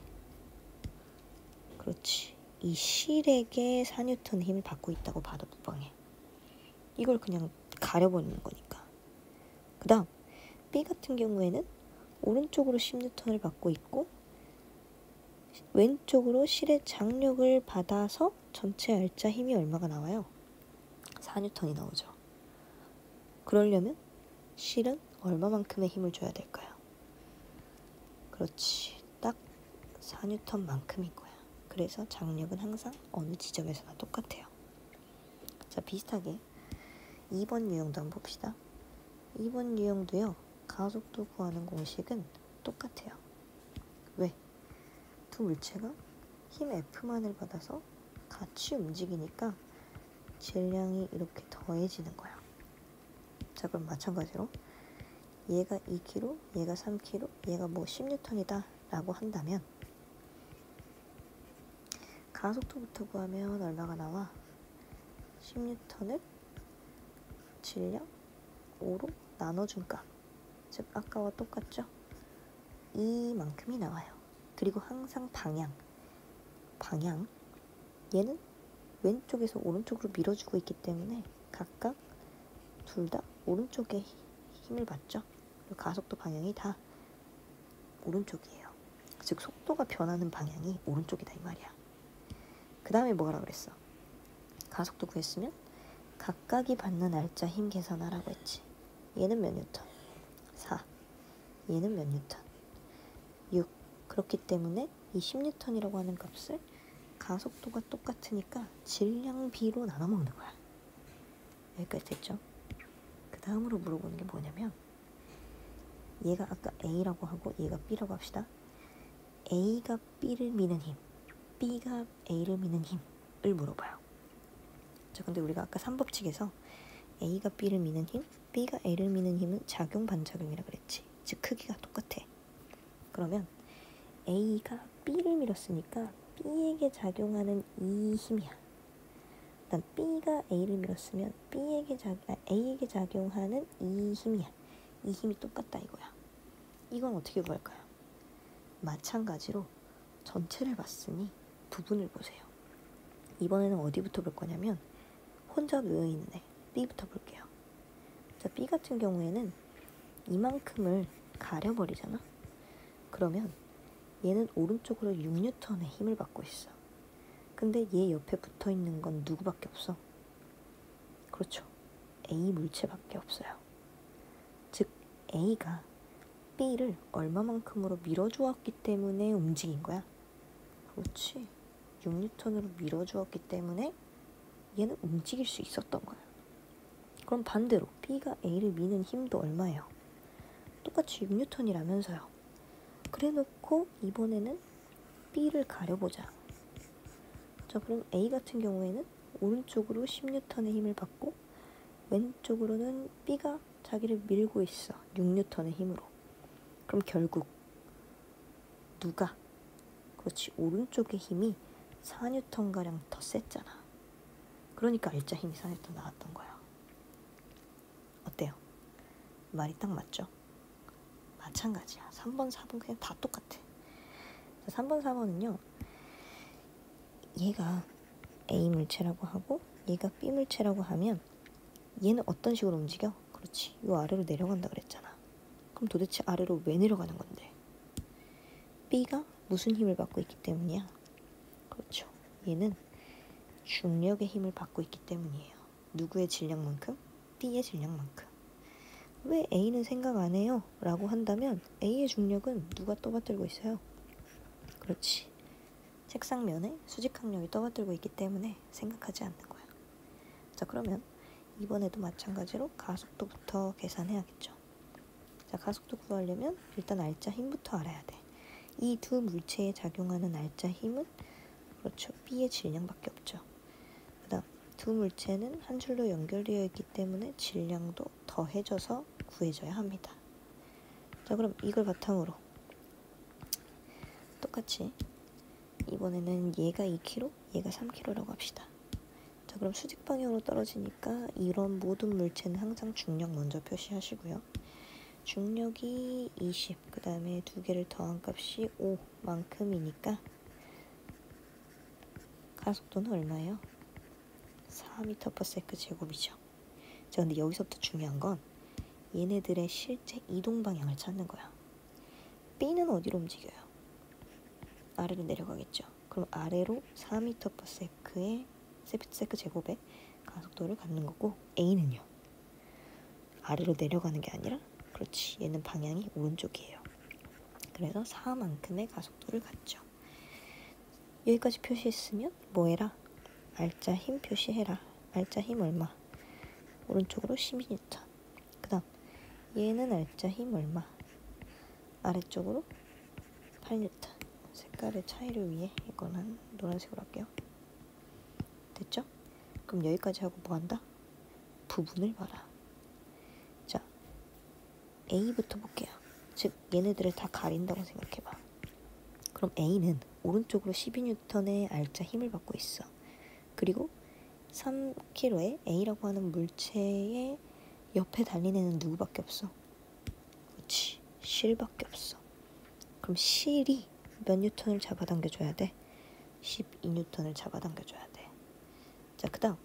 [SPEAKER 1] 그렇지. 이 실에게 4N의 힘을 받고 있다고 봐도 무방해. 이걸 그냥 가려버리는 거니까. 그 다음 B 같은 경우에는 오른쪽으로 10N을 받고 있고 왼쪽으로 실의 장력을 받아서 전체 알짜 힘이 얼마가 나와요? 4N이 나오죠. 그러려면 실은 얼마만큼의 힘을 줘야 될까요? 그렇지. 딱 4N만큼인 거야. 그래서 장력은 항상 어느 지점에서나 똑같아요. 자, 비슷하게 2번 유형도 한번 봅시다. 2번 유형도요. 가속도 구하는 공식은 똑같아요. 왜? 두 물체가 힘 F만을 받아서 같이 움직이니까 질량이 이렇게 더해지는 거야. 자, 그럼 마찬가지로 얘가 2kg, 얘가 3kg, 얘가 뭐 10N이다 라고 한다면 가속도부터 구하면 얼마가 나와? 10N을 질량 5로 나눠준 값, 즉 아까와 똑같죠? 이만큼이 나와요. 그리고 항상 방향 얘는 왼쪽에서 오른쪽으로 밀어주고 있기 때문에 각각 둘 다 오른쪽에 힘을 받죠. 그리고 가속도 방향이 다 오른쪽이에요. 즉 속도가 변하는 방향이 오른쪽이다 이 말이야. 그 다음에 뭐라 그랬어? 가속도 구했으면 각각이 받는 알짜 힘 계산하라고 했지. 얘는 몇 뉴턴? 4. 얘는 몇 뉴턴? 6. 그렇기 때문에 이 10N이라고 하는 값을 가속도가 똑같으니까 질량비로 나눠 먹는 거야. 여기까지 됐죠? 그 다음으로 물어보는 게 뭐냐면 얘가 아까 A라고 하고 얘가 B라고 합시다. A가 B를 미는 힘, B가 A를 미는 힘을 물어봐요. 자, 근데 우리가 아까 3법칙에서 A가 B를 미는 힘, B가 A를 미는 힘은 작용 반작용이라 그랬지. 즉 크기가 똑같아. 그러면 A가 B를 밀었으니까 B에게 작용하는 이 힘이야. 난 B가 A를 밀었으면 A에게 작용하는 이 힘이야. 이 힘이 똑같다 이거야. 이건 어떻게 구할까요? 마찬가지로 전체를 봤으니 부분을 보세요. 이번에는 어디부터 볼 거냐면 혼자 놓여있는 애 B부터 볼게요. 자, B 같은 경우에는 이만큼을 가려버리잖아. 그러면 얘는 오른쪽으로 6N의 힘을 받고 있어. 근데 얘 옆에 붙어있는 건 누구밖에 없어? 그렇죠. A 물체밖에 없어요. 즉 A가 B를 얼마만큼으로 밀어주었기 때문에 움직인 거야. 그렇지. 6N으로 밀어주었기 때문에 얘는 움직일 수 있었던 거야. 그럼 반대로 B가 A를 미는 힘도 얼마예요? 똑같이 6N이라면서요. 그래놓고 이번에는 B를 가려보자. 자, 그럼 A 같은 경우에는 오른쪽으로 10N의 힘을 받고 왼쪽으로는 B가 자기를 밀고 있어. 6N의 힘으로. 그럼 결국 누가? 그렇지, 오른쪽의 힘이 4N가량 더 셌잖아. 그러니까 R자 힘이 4N 나왔던 거야. 어때요? 말이 딱 맞죠? 마찬가지야. 3번, 4번 그냥 다 똑같아. 자, 3번, 4번은요. 얘가 A 물체라고 하고 얘가 B 물체라고 하면 얘는 어떤 식으로 움직여? 그렇지, 요 아래로 내려간다 그랬잖아. 그럼 도대체 아래로 왜 내려가는 건데? B가 무슨 힘을 받고 있기 때문이야? 그렇죠, 얘는 중력의 힘을 받고 있기 때문이에요. 누구의 질량만큼? B의 질량만큼. 왜 A는 생각 안 해요? 라고 한다면 A의 중력은 누가 떠받들고 있어요? 그렇지, 책상면에 수직항력이 떠받들고 있기 때문에 생각하지 않는 거야. 자, 그러면 이번에도 마찬가지로 가속도부터 계산해야겠죠. 자, 가속도 구하려면 일단 R자 힘부터 알아야 돼. 이 두 물체에 작용하는 R자 힘은 그렇죠, B의 질량밖에 없죠. 그 다음 두 물체는 한 줄로 연결되어 있기 때문에 질량도 더해져서 구해져야 합니다. 자, 그럼 이걸 바탕으로 똑같이 이번에는 얘가 2kg, 얘가 3kg라고 합시다. 자, 그럼 수직 방향으로 떨어지니까 이런 모든 물체는 항상 중력 먼저 표시하시고요. 중력이 20, 그 다음에 두 개를 더한 값이 5만큼이니까 가속도는 얼마예요? 4m/s 제곱이죠. 자, 근데 여기서부터 중요한 건 얘네들의 실제 이동 방향을 찾는 거야. B는 어디로 움직여요? 아래로 내려가겠죠. 그럼 아래로 4m/s의 세크 제곱의 가속도를 갖는 거고, A는요? 아래로 내려가는 게 아니라, 그렇지, 얘는 방향이 오른쪽이에요. 그래서 4만큼의 가속도를 갖죠. 여기까지 표시했으면 뭐 해라? R자 힘 표시해라. R자 힘 얼마? 오른쪽으로 12N. 그 다음 얘는 R자 힘 얼마? 아래쪽으로 8N. 색깔의 차이를 위해 이거는 노란색으로 할게요. 됐죠? 그럼 여기까지 하고 뭐 한다? 부분을 봐라. 자, A부터 볼게요. 즉 얘네들을 다 가린다고 생각해봐. 그럼 A는 오른쪽으로 12N의 R자 힘을 받고 있어. 그리고 3kg의 A라고 하는 물체의 옆에 달린 애는 누구밖에 없어? 그렇지, 실밖에 없어. 그럼 실이 몇 뉴턴을 잡아당겨줘야 돼? 12N을 잡아당겨줘야 돼. 자, 그 다음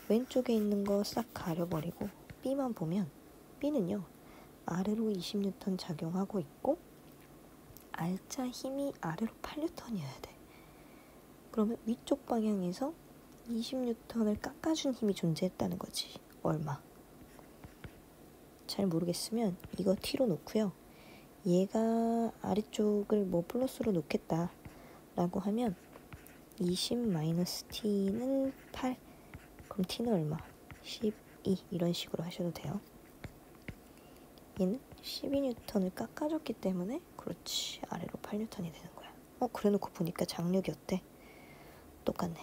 [SPEAKER 1] 왼쪽에 있는 거 싹 가려버리고 B만 보면 B는요 아래로 20N 작용하고 있고 R자 힘이 아래로 8N이어야 돼. 그러면 위쪽 방향에서 20N을 깎아준 힘이 존재했다는 거지. 얼마? 잘 모르겠으면 이거 T로 놓고요. 얘가 아래쪽을 뭐 플러스로 놓겠다 라고 하면 20-T는 8. 그럼 T는 얼마? 12. 이런 식으로 하셔도 돼요. 얘는 12N을 깎아줬기 때문에 그렇지, 아래로 8N이 되는 거야. 그래놓고 보니까 장력이 어때? 똑같네.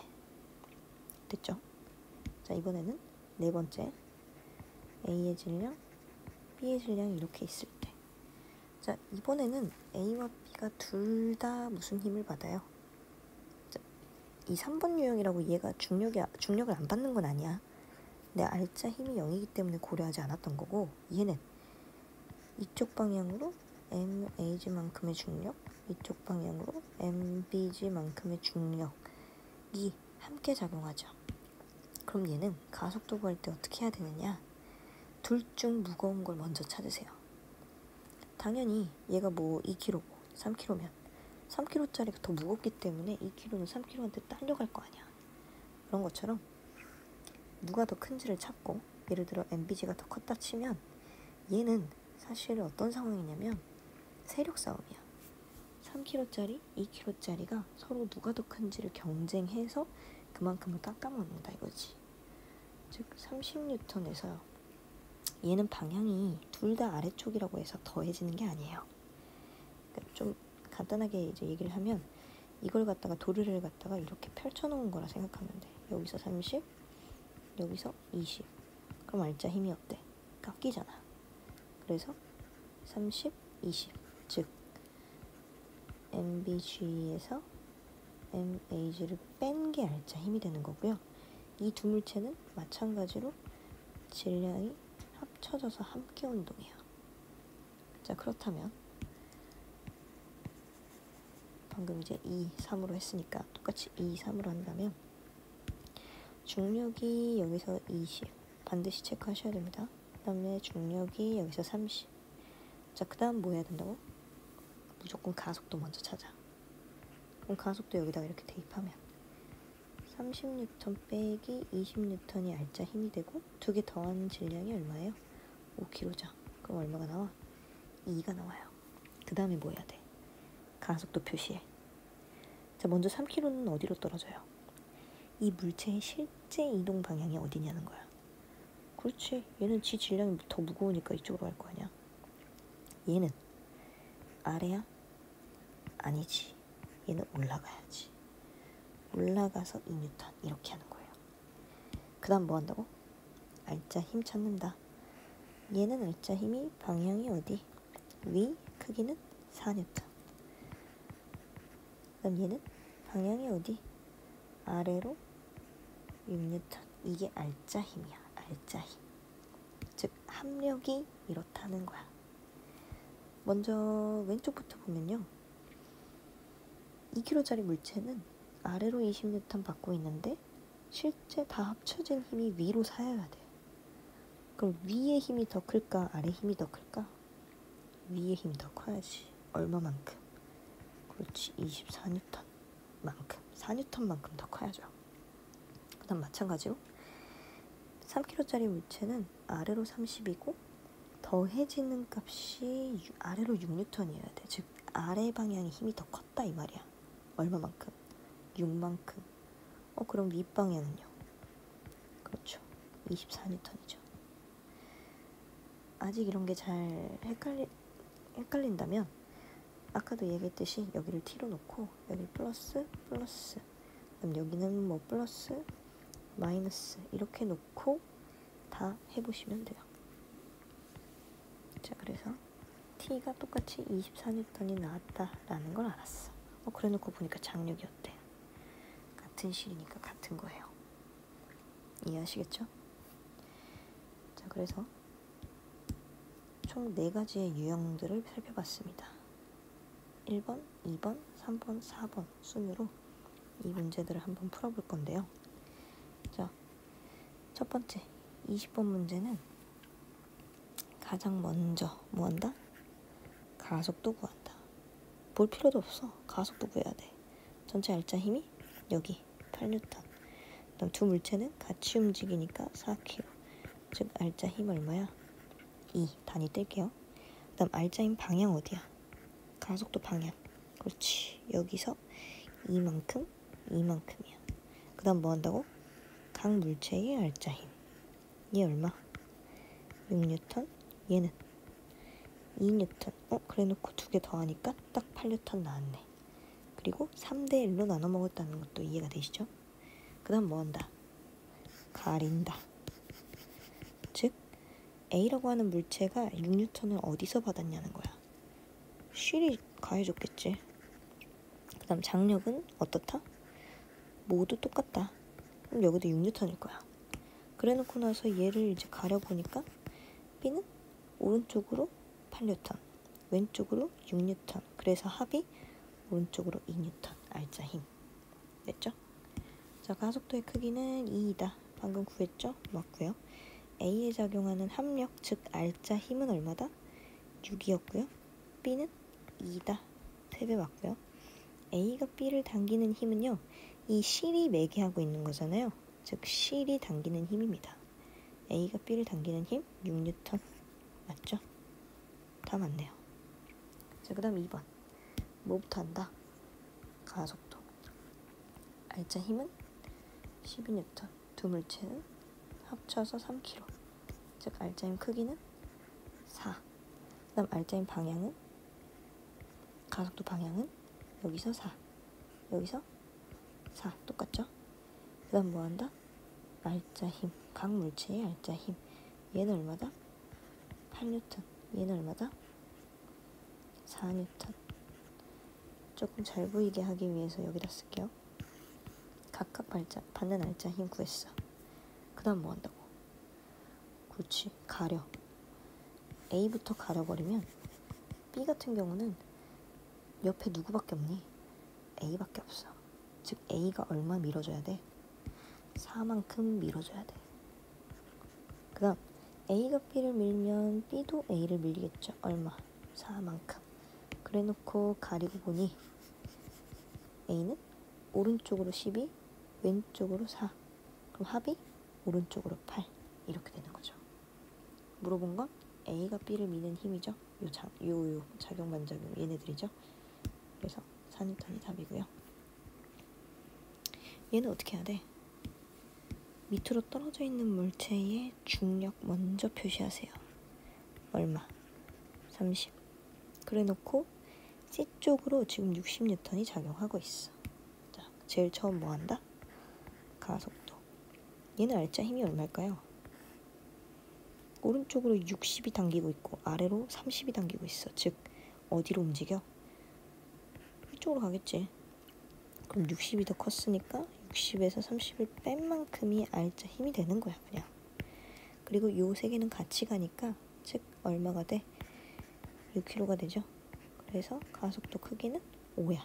[SPEAKER 1] 됐죠? 자, 이번에는 네 번째, A의 질량, B의 질량이 이렇게 있을 때, 자, 이번에는 A와 B가 둘 다 무슨 힘을 받아요? 자, 이 3번 유형이라고 얘가 중력을 안 받는 건 아니야. 내 R자 힘이 0이기 때문에 고려하지 않았던 거고, 얘는 이쪽 방향으로 MAg만큼의 중력, 이쪽 방향으로 MBg만큼의 중력이 함께 작용하죠. 그럼 얘는 가속도 구할 때 어떻게 해야 되느냐? 둘 중 무거운 걸 먼저 찾으세요. 당연히 얘가 뭐 2kg고 3kg면 3kg짜리가 더 무겁기 때문에 2kg는 3kg한테 딸려갈 거 아니야. 그런 것처럼 누가 더 큰지를 찾고, 예를 들어 MBG가 더 컸다 치면 얘는 사실 어떤 상황이냐면 세력 싸움이야. 3kg짜리, 2kg짜리가 서로 누가 더 큰지를 경쟁해서 그만큼을 깎아먹는다 이거지. 즉 30N에서요. 얘는 방향이 둘 다 아래쪽이라고 해서 더해지는 게 아니에요. 그러니까 좀 간단하게 이제 얘기를 하면 이걸 갖다가 도르를 갖다가 이렇게 펼쳐놓은 거라 생각하면 돼. 여기서 30, 여기서 20. 그럼 알짜 힘이 어때? 깎이잖아. 그래서 30, 20. 즉 MBG에서 MAG를 뺀 게 알짜 힘이 되는 거고요. 이 두 물체는 마찬가지로 질량이 합쳐져서 함께 운동해요. 자, 그렇다면 방금 이제 2, 3으로 했으니까 똑같이 2, 3으로 한다면 중력이 여기서 20 반드시 체크하셔야 됩니다. 그 다음에 중력이 여기서 30. 자, 그 다음 뭐 해야 된다고? 무조건 가속도 먼저 찾아. 그럼 가속도 여기다가 이렇게 대입하면 30N 빼기 20N이 알짜 힘이 되고 두 개 더한 질량이 얼마예요? 5kg죠. 그럼 얼마가 나와? 2가 나와요. 그 다음에 뭐 해야 돼? 가속도 표시해. 자, 먼저 3kg는 어디로 떨어져요? 이 물체의 실제 이동 방향이 어디냐는 거야. 그렇지. 얘는 지 질량이 더 무거우니까 이쪽으로 갈 거 아니야. 얘는 아래야? 아니지. 얘는 올라가야지. 올라가서 2N 이렇게 하는 거예요. 그 다음 뭐 한다고? 알짜 힘 찾는다. 얘는 알짜 힘이 방향이 어디? 위, 크기는 4N. 그럼 얘는 방향이 어디? 아래로 6N. 이게 알짜 힘이야. 알짜 힘. 즉 합력이 이렇다는 거야. 먼저 왼쪽부터 보면요. 2kg짜리 물체는 아래로 20N 받고 있는데 실제 다 합쳐진 힘이 위로 쌓여야 돼. 그럼 위의 힘이 더 클까? 아래 힘이 더 클까? 위의 힘이 더 커야지. 얼마만큼? 그렇지. 24N 만큼. 4N만큼 더 커야죠. 그 다음 마찬가지로 3kg짜리 물체는 아래로 30이고 더해지는 값이 아래로 6N이어야 돼. 즉 아래 방향의 힘이 더 컸다 이 말이야. 얼마만큼? 6만큼. 그럼 윗방향은요? 그렇죠. 24N이죠. 아직 이런 게 잘 헷갈린다면 아까도 얘기했듯이 여기를 T로 놓고 여기 플러스 플러스 그럼 여기는 뭐 플러스 마이너스 이렇게 놓고 다 해보시면 돼요. 자, 그래서 T가 똑같이 24N이 나왔다라는 걸 알았어. 그래놓고 보니까 장력이 어때? 같은 실이니까 같은 거예요. 이해하시겠죠? 자, 그래서 총 4가지의 유형들을 살펴봤습니다. 1번, 2번, 3번, 4번 순으로 이 문제들을 한번 풀어볼 건데요. 자, 첫 번째 20번 문제는 가장 먼저 뭐 한다? 가속도 구한다. 볼 필요도 없어. 가속도 구해야 돼. 전체 알짜 힘이 여기 8N. 그다음 두 물체는 같이 움직이니까 4kg. 즉 알짜 힘 얼마야? 2. 단위 뗄게요. 그다음 알짜 힘 방향 어디야? 가속도 방향. 그렇지. 여기서 이만큼, 이만큼이야. 그 다음 뭐 한다고? 각 물체의 알짜 힘. 얘 얼마? 6N. 얘는 2N. 그래 놓고 두 개 더하니까 딱 8N 나왔네. 그리고 3대1로 나눠 먹었다는 것도 이해가 되시죠? 그 다음 뭐 한다? 가린다. 즉 A라고 하는 물체가 6N을 어디서 받았냐는 거야. 쉴이 가해줬겠지. 그 다음 장력은 어떻다? 모두 똑같다. 그럼 여기도 6N일 거야. 그래 놓고 나서 얘를 이제 가려보니까 B는 오른쪽으로 8N, 왼쪽으로 6N. 그래서 합이 오른쪽으로 2N. 알짜 힘. 됐죠? 자, 가속도의 크기는 2이다. 방금 구했죠? 맞고요. A에 작용하는 합력, 즉 알짜 힘은 얼마다? 6이었고요. B는 2다. 3배 맞고요. A가 B를 당기는 힘은요. 이 실이 매개하고 있는 거잖아요. 즉 실이 당기는 힘입니다. A가 B를 당기는 힘 6N. 맞죠? 다 맞네요. 자, 그 다음 2번. 뭐부터 한다? 가속도. 알짜 힘은 12N. 두 물체는 합쳐서 3kg. 즉 알짜 힘 크기는 4. 그 다음 알짜 힘 방향은, 가속도 방향은 여기서 4, 여기서 4 똑같죠? 그 다음 뭐한다? 알짜 힘, 각 물체의 알짜 힘. 얘는 얼마다? 8N. 얘는 얼마다? 4N. 조금 잘 보이게 하기 위해서 여기다 쓸게요. 각각 받는 알짜 힘 구했어. 그 다음 뭐 한다고? 그렇지, 가려. A부터 가려버리면 B 같은 경우는 옆에 누구밖에 없니? A밖에 없어. 즉 A가 얼마 밀어줘야 돼? 4만큼 밀어줘야 돼. 그 다음 A가 B를 밀면 B도 A를 밀리겠죠. 얼마? 4만큼. 그래놓고 가리고 보니 A는 오른쪽으로 12, 왼쪽으로 4. 그럼 합이 오른쪽으로 8. 이렇게 되는 거죠. 물어본 건 A가 B를 미는 힘이죠. 요 작용 반작용 얘네들이죠. 그래서 4N이 답이고요. 얘는 어떻게 해야 돼? 밑으로 떨어져 있는 물체의 중력 먼저 표시하세요. 얼마? 30. 그래 놓고 C쪽으로 지금 60N이 작용하고 있어. 자, 제일 처음 뭐 한다? 가속도. 얘는 알짜 힘이 얼마일까요? 오른쪽으로 60이 당기고 있고 아래로 30이 당기고 있어. 즉 어디로 움직여? 이쪽으로 가겠지. 그럼 60이 더 컸으니까 60에서 30을 뺀 만큼이 알짜 힘이 되는 거야 그냥. 그리고 요 세 개는 같이 가니까 즉 얼마가 돼? 6kg가 되죠. 그래서 가속도 크기는 5야.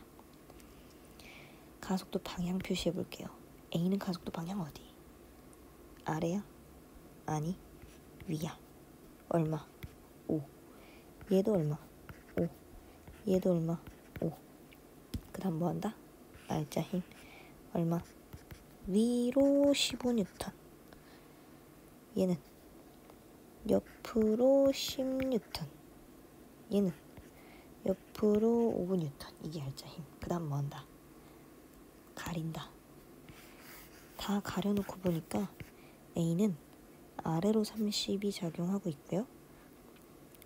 [SPEAKER 1] 가속도 방향 표시해 볼게요. A는 가속도 방향 어디? 아래야? 아니, 위야. 얼마? 5. 얘도 얼마? 5. 얘도 얼마? 5. 그 다음 뭐 한다? 알짜 힘 얼마? 위로 15N. 얘는 옆으로 10N. 얘는 옆으로 5N. 이게 알짜 힘. 그 다음 뭐 한다? 가린다. 다 가려놓고 보니까 A는 아래로 30이 작용하고 있고요.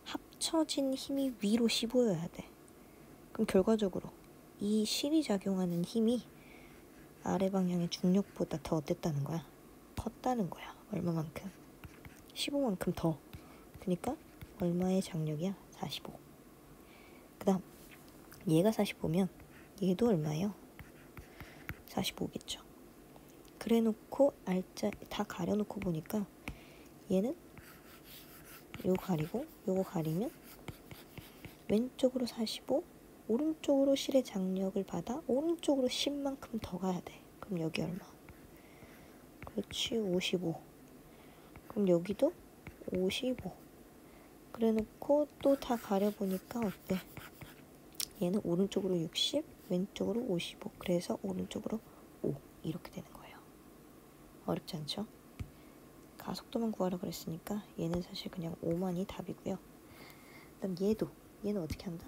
[SPEAKER 1] 합쳐진 힘이 위로 15여야 돼. 그럼 결과적으로 이 실이 작용하는 힘이 아래 방향의 중력보다 더 어땠다는 거야? 컸다는 거야. 얼마만큼? 15만큼 더. 그러니까 얼마의 장력이야? 45. 그 다음 얘가 45면 얘도 얼마예요? 45겠죠. 그래 놓고 알짜 다 가려놓고 보니까 얘는 요 가리고 요거 가리면 왼쪽으로 45, 오른쪽으로 실의 장력을 받아 오른쪽으로 10만큼 더 가야 돼. 그럼 여기 얼마? 그렇지, 55. 그럼 여기도 55. 그래 놓고 또 다 가려보니까 어때? 얘는 오른쪽으로 60, 왼쪽으로 55. 그래서 오른쪽으로 5. 이렇게 되는 거예요. 어렵지 않죠? 가속도만 구하라 그랬으니까 얘는 사실 그냥 5만이 답이고요. 그다음 얘는 어떻게 한다?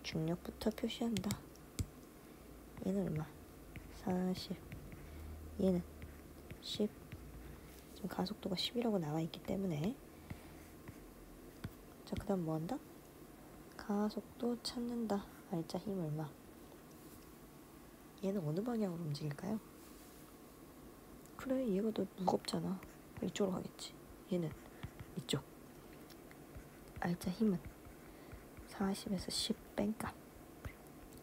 [SPEAKER 1] 중력부터 표시한다. 얘는 얼마? 40. 얘는 10. 지금 가속도가 10이라고 나와 있기 때문에 자, 그 다음 뭐 한다? 가속도 찾는다. 알짜 힘 얼마? 얘는 어느 방향으로 움직일까요? 그래, 얘가 더 무겁잖아. 이쪽으로 가겠지. 얘는 이쪽. 알짜 힘은 40에서 10 뺀값.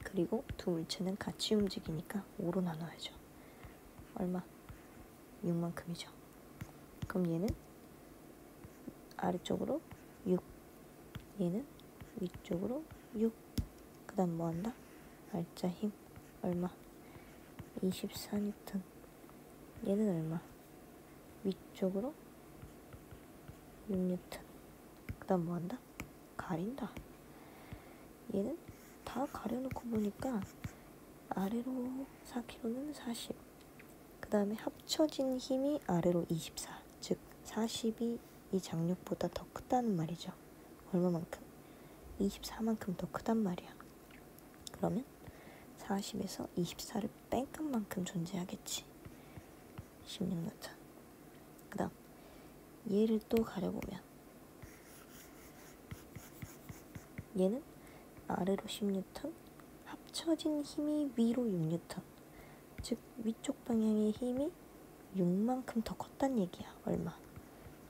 [SPEAKER 1] 그리고 두 물체는 같이 움직이니까 5로 나눠야죠. 얼마? 6만큼이죠. 그럼 얘는 아래쪽으로 6. 얘는 위쪽으로 6. 그 다음 뭐 한다? 알짜 힘 얼마? 24N. 얘는 얼마? 위쪽으로 6N. 그 다음 뭐 한다? 가린다. 얘는 다 가려놓고 보니까 아래로 4kg는 40. 그 다음에 합쳐진 힘이 아래로 24. 즉 40이 이 장력보다 더 크다는 말이죠. 얼마만큼? 24만큼 더 크단 말이야. 그러면 40에서 24를 뺀 값만큼 존재하겠지. 16N. 그 다음 얘를 또 가려보면 얘는 아래로 10N, 합쳐진 힘이 위로 6N. 즉 위쪽 방향의 힘이 6만큼 더 컸단 얘기야. 얼마?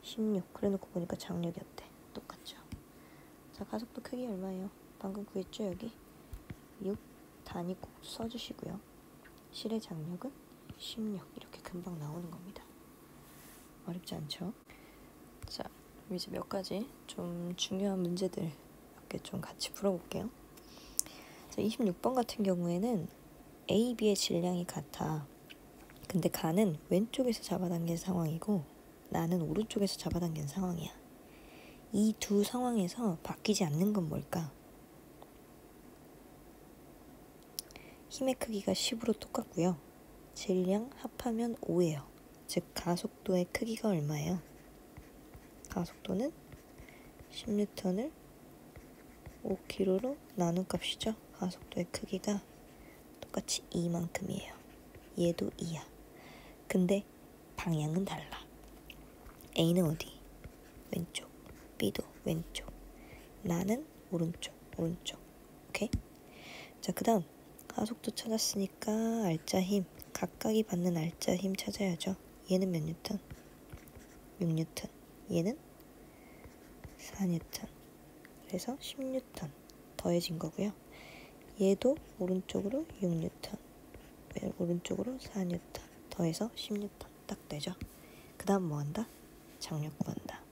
[SPEAKER 1] 16. 그래놓고 보니까 장력이 어때? 똑같죠. 자, 가속도 크기 얼마예요? 방금 구했죠, 여기? 6 단위 꼭 써주시고요. 실의 장력은 16. 이렇게 금방 나오는 겁니다. 어렵지 않죠? 자, 이제 몇 가지 좀 중요한 문제들 몇 개 좀 같이 풀어볼게요. 자, 26번 같은 경우에는 A, B의 질량이 같아. 근데 가는 왼쪽에서 잡아당긴 상황이고 나는 오른쪽에서 잡아당긴 상황이야. 이 두 상황에서 바뀌지 않는 건 뭘까? 힘의 크기가 10으로 똑같고요. 질량 합하면 5예요. 즉 가속도의 크기가 얼마예요? 가속도는 10N을 5kg로 나눈 값이죠. 가속도의 크기가 똑같이 2만큼이에요. 얘도 2야. 근데 방향은 달라. A는 어디? 왼쪽. B도 왼쪽. 나는 오른쪽. 오케이? 자, 그 다음 가속도 찾았으니까 알짜 힘. 각각이 받는 알짜 힘 찾아야죠. 얘는 몇 뉴턴? 6뉴턴. 얘는 4뉴턴. 그래서 10뉴턴 더해진 거고요. 얘도 오른쪽으로 6뉴턴. 오른쪽으로 4뉴턴. 더해서 10뉴턴 딱 되죠. 그 다음 뭐 한다? 장력 구한다.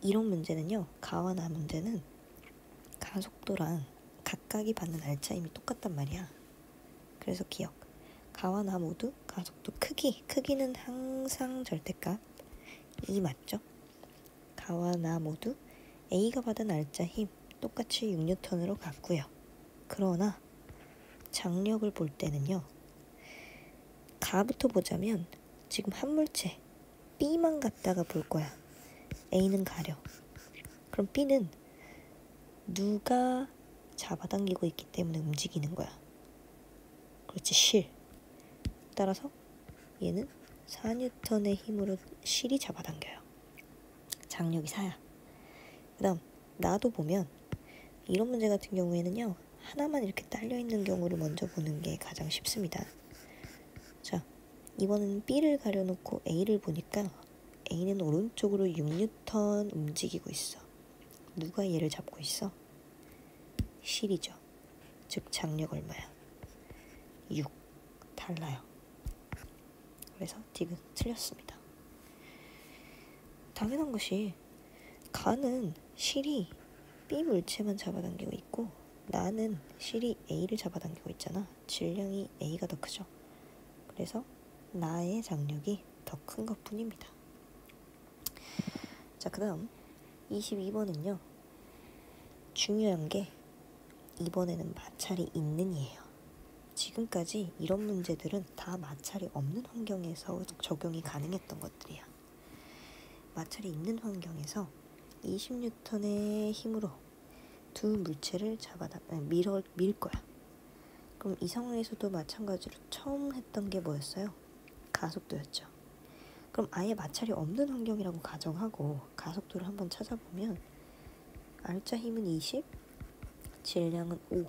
[SPEAKER 1] 이런 문제는요. 가와 나 문제는 가속도랑 각각이 받는 알짜 힘이 똑같단 말이야. 그래서 기억. 가와 나 모두 가속도 크기는 항상 절대값 2 맞죠? 가와 나 모두 A가 받은 알짜 힘 똑같이 6뉴턴으로 같고요. 그러나 장력을 볼 때는요. 가부터 보자면 지금 한 물체 B만 갖다가 볼 거야. A는 가려. 그럼 B는 누가 잡아당기고 있기 때문에 움직이는 거야. 그렇지, 실. 따라서 얘는 4뉴턴의 힘으로 실이 잡아당겨요. 장력이 4야. 그 다음 나도 보면 이런 문제 같은 경우에는요. 하나만 이렇게 딸려있는 경우를 먼저 보는 게 가장 쉽습니다. 자, 이번엔 B를 가려놓고 A를 보니까 A는 오른쪽으로 6뉴턴 움직이고 있어. 누가 얘를 잡고 있어? 실이죠. 즉 장력 얼마야? 6. 달라요. 그래서 D는 틀렸습니다. 당연한 것이 가는 실이 B 물체만 잡아당기고 있고 나는 실이 A를 잡아당기고 있잖아. 질량이 A가 더 크죠. 그래서 나의 장력이 더 큰 것 뿐입니다. 자, 그 다음 22번은요. 중요한 게 이번에는 마찰이 있는 이에요. 지금까지 이런 문제들은 다 마찰이 없는 환경에서 적용이 가능했던 것들이야. 마찰이 있는 환경에서 20N의 힘으로 두 물체를 밀 거야. 그럼 이 상황에서도 마찬가지로 처음 했던 게 뭐였어요? 가속도였죠. 그럼 아예 마찰이 없는 환경이라고 가정하고 가속도를 한번 찾아보면 알짜 힘은 20, 질량은 5.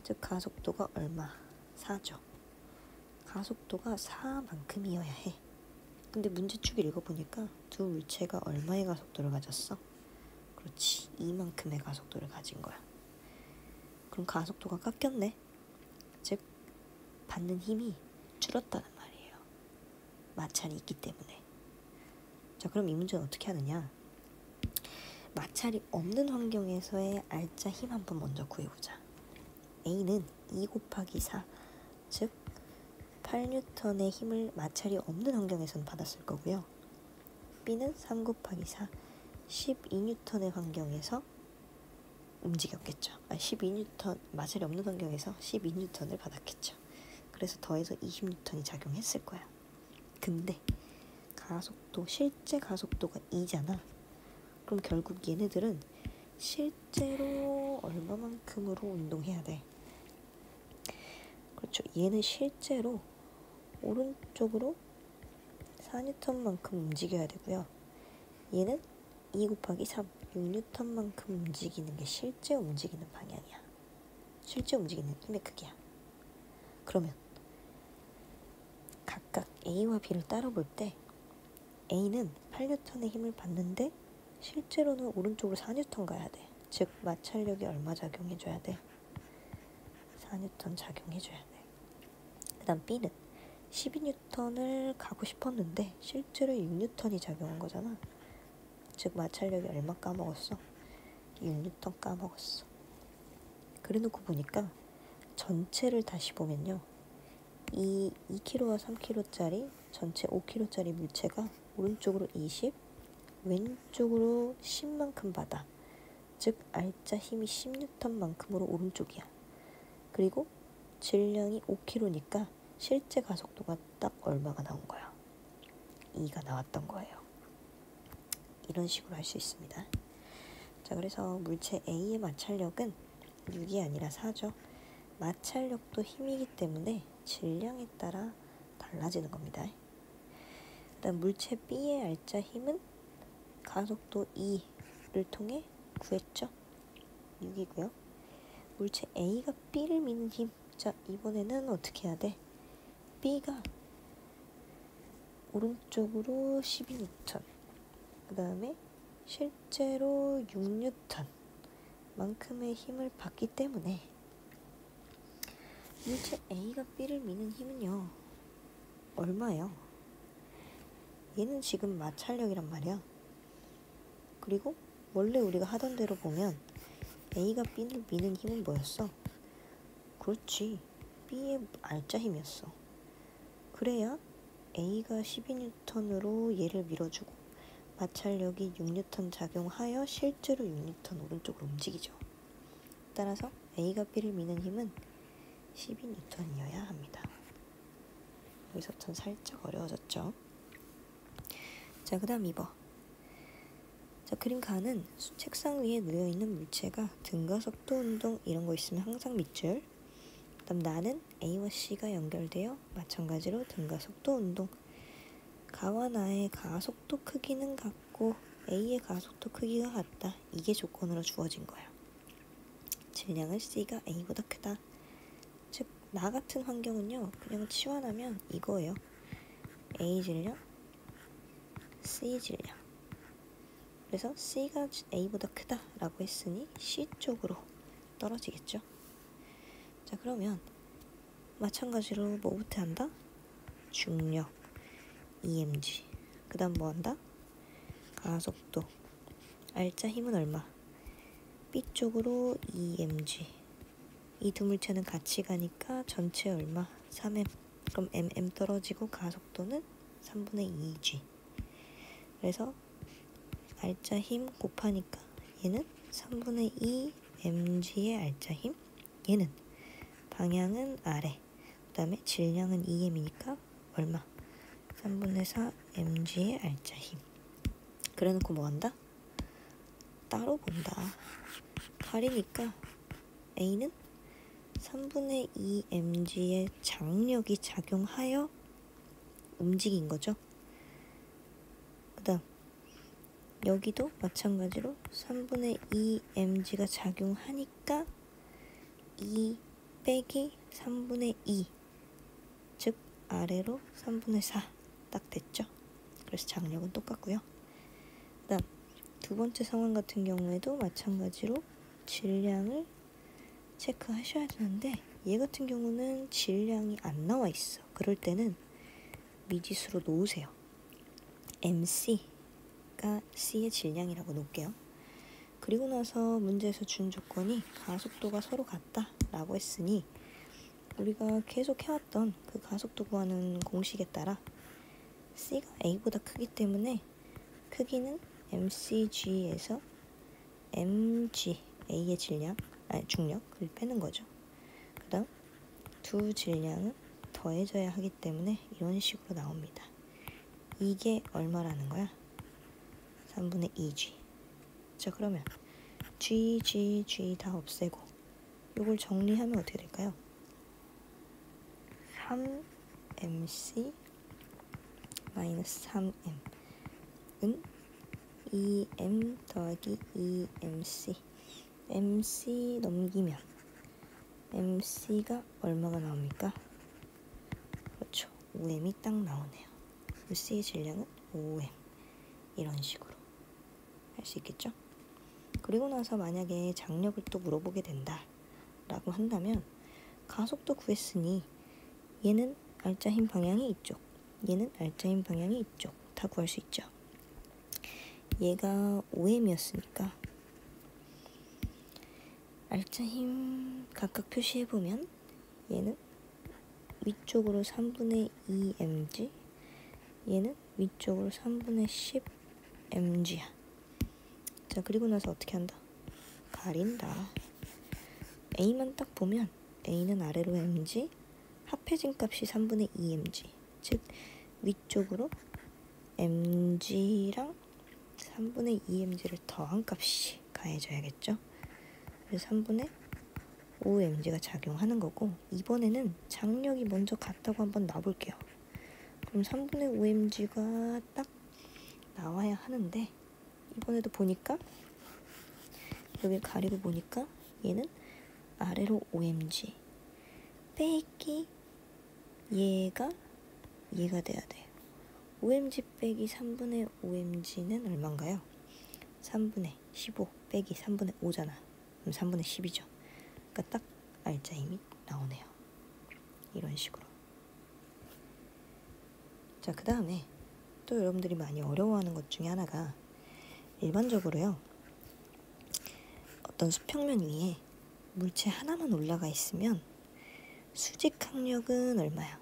[SPEAKER 1] 즉 가속도가 얼마? 4죠. 가속도가 4만큼이어야 해. 근데 문제축을 읽어보니까 두 물체가 얼마의 가속도를 가졌어? 그렇지, 2만큼의 가속도를 가진 거야. 그럼 가속도가 깎였네. 즉 받는 힘이 줄었다는 말이에요. 마찰이 있기 때문에. 자, 그럼 이 문제는 어떻게 하느냐? 마찰이 없는 환경에서의 알짜 힘 한번 먼저 구해보자. A는 2 곱하기 4, 즉 8N의 힘을 마찰이 없는 환경에서는 받았을 거고요. B는 3 곱하기 4, 12N의 환경에서 움직였겠죠. 12N, 마찰이 없는 환경에서 12N을 받았겠죠. 그래서 더해서 20N이 작용했을 거야. 근데 가속도, 실제 가속도가 2잖아. 그럼 결국 얘네들은 실제로 얼마만큼으로 운동해야 돼? 그렇죠. 얘는 실제로 오른쪽으로 4N만큼 움직여야 되고요. 얘는 2 곱하기 3, 6N만큼 움직이는 게 실제 움직이는 방향이야. 실제 움직이는 힘의 크기야. 그러면 각각 A와 B를 따로 볼 때 A는 8N의 힘을 받는데 실제로는 오른쪽으로 4N 가야 돼. 즉 마찰력이 얼마 작용해줘야 돼? 4N 작용해줘야 돼. 그 다음 B는 12N을 가고 싶었는데 실제로 6N이 작용한 거잖아. 즉 마찰력이 얼마 까먹었어? 6N 까먹었어. 그래놓고 보니까 전체를 다시 보면요. 이 2kg와 3kg짜리 전체 5kg짜리 물체가 오른쪽으로 20, 왼쪽으로 10만큼 받아. 즉 알짜 힘이 10N만큼으로 오른쪽이야. 그리고 질량이 5kg니까 실제 가속도가 딱 얼마가 나온 거야? 2가 나왔던 거예요. 이런 식으로 할 수 있습니다. 자, 그래서 물체 A의 마찰력은 6이 아니라 4죠. 마찰력도 힘이기 때문에 질량에 따라 달라지는 겁니다. 일단 물체 B의 알짜 힘은 가속도 2를 통해 구했죠. 6이고요. 물체 A가 B를 미는 힘. 자, 이번에는 어떻게 해야 돼? B가 오른쪽으로 12N, 그 다음에 실제로 6N 만큼의 힘을 받기 때문에 물체 A가 B를 미는 힘은요, 얼마예요? 얘는 지금 마찰력이란 말이야. 그리고 원래 우리가 하던 대로 보면 A가 B를 미는 힘은 뭐였어? 그렇지, B의 알짜 힘이었어. 그래야 A가 12N으로 얘를 밀어주고 마찰력이 6N 작용하여 실제로 6N 오른쪽으로 움직이죠. 따라서 A가 B를 미는 힘은 12N이어야 합니다. 여기서부터 살짝 어려워졌죠. 자, 그 다음 2번. 자, 그림 가는 책상 위에 놓여있는 물체가 등가 속도 운동 이런 거 있으면 항상 밑줄. 그 다음 나는 A와 C가 연결되어 마찬가지로 등가 속도 운동. 가와 나의 가속도 크기는 같고 A의 가속도 크기가 같다. 이게 조건으로 주어진 거야. 질량은 C가 A보다 크다. 즉 나 같은 환경은요, 그냥 치환하면 이거예요. A 질량, C 질량. 그래서 C가 A보다 크다 라고 했으니 C 쪽으로 떨어지겠죠. 자, 그러면 마찬가지로 뭐부터 한다? 중력, EMG. 그 다음 뭐 한다? 가속도. 알짜 힘은 얼마? B 쪽으로 EMG. 이 두 물체는 같이 가니까 전체 얼마? 3M. 그럼 MM 떨어지고 가속도는 3분의 2G. 그래서 알짜 힘 곱하니까 얘는 3분의 2 mg의 알짜 힘. 얘는 방향은 아래. 그 다음에 질량은 2m이니까 얼마? 3분의 4 mg의 알짜 힘. 그래놓고 뭐 한다? 따로 본다. 칼이니까 A는 3분의 2 mg의 장력이 작용하여 움직인 거죠. 그 다음 여기도 마찬가지로 3분의 2 mg가 작용하니까 2 빼기 3분의 2, 즉 아래로 3분의 4 딱 됐죠. 그래서 장력은 똑같고요. 그 다음 두 번째 상황 같은 경우에도 마찬가지로 질량을 체크하셔야 되는데 얘 같은 경우는 질량이 안 나와 있어. 그럴 때는 미지수로 놓으세요. MC가 C의 질량이라고 놓을게요. 그리고 나서 문제에서 준 조건이 가속도가 서로 같다 라고 했으니 우리가 계속 해왔던 그 가속도 구하는 공식에 따라 C가 A보다 크기 때문에 크기는 MCG에서 MG, A의 질량, 중력을 빼는 거죠. 그 다음 두 질량은 더해져야 하기 때문에 이런 식으로 나옵니다. 이게 얼마라는 거야? 3분의 2G. 자, 그러면 G, G, G 다 없애고 이걸 정리하면 어떻게 될까요? 3MC 마이너스 3m은 2m 더하기 2mc mc 넘기면 mc가 얼마가 나옵니까? 그렇죠. 5m이 딱 나오네요. C의 질량은 5m. 이런 식으로 할 수 있겠죠? 그리고 나서 만약에 장력을 또 물어보게 된다 라고 한다면 가속도 구했으니 얘는 알짜 힘 방향이 이쪽, 얘는 알짜 힘 방향이 이쪽 다 구할 수 있죠. 얘가 5m이었으니까 알짜 힘 각각 표시해보면 얘는 위쪽으로 3분의 2mg, 얘는 위쪽으로 3분의 10mg야. 자, 그리고 나서 어떻게 한다? 가린다. A만 딱 보면 A는 아래로 mg, 합해진 값이 3분의 2mg, 즉 위쪽으로 mg랑 3분의 2mg를 더한 값이 가해져야겠죠. 그래서 3분의 5mg가 작용하는 거고, 이번에는 장력이 먼저 같다고 한번 놔볼게요. 그럼 3분의 5mg가 딱 나와야 하는데 이번에도 보니까 여기 가리고 보니까 얘는 아래로 5mg 빼기 얘가 돼야 돼. 5mg 빼기 3분의 5mg는 얼마인가요? 3분의 15 빼기 3분의 5잖아. 그럼 3분의 10이죠. 그러니까 딱 알짜 힘이 나오네요. 이런 식으로. 자, 그 다음에 또 여러분들이 많이 어려워하는 것 중에 하나가, 일반적으로요, 어떤 수평면 위에 물체 하나만 올라가 있으면 수직 항력은 얼마야?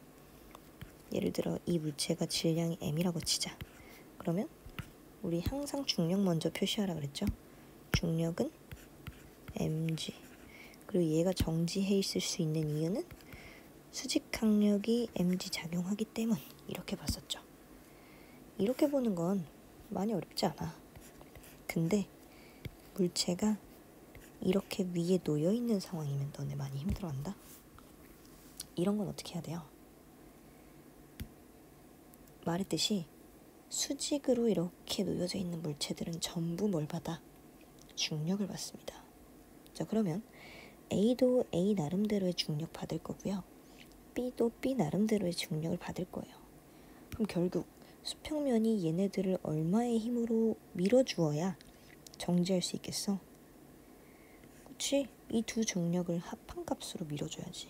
[SPEAKER 1] 예를 들어 이 물체가 질량이 m이라고 치자. 그러면 우리 항상 중력 먼저 표시하라 그랬죠? 중력은 mg. 그리고 얘가 정지해 있을 수 있는 이유는 수직 항력이 mg 작용하기 때문. 이렇게 봤었죠. 이렇게 보는 건 많이 어렵지 않아. 근데 물체가 이렇게 위에 놓여있는 상황이면 너네 많이 힘들어한다. 이런 건 어떻게 해야 돼요? 말했듯이 수직으로 이렇게 놓여져 있는 물체들은 전부 뭘 받아? 중력을 받습니다. 자, 그러면 A도 A 나름대로의 중력 받을 거고요. B도 B 나름대로의 중력을 받을 거예요. 그럼 결국 수평면이 얘네들을 얼마의 힘으로 밀어주어야 정지할 수 있겠어? 그치? 이 두 중력을 합한 값으로 밀어줘야지.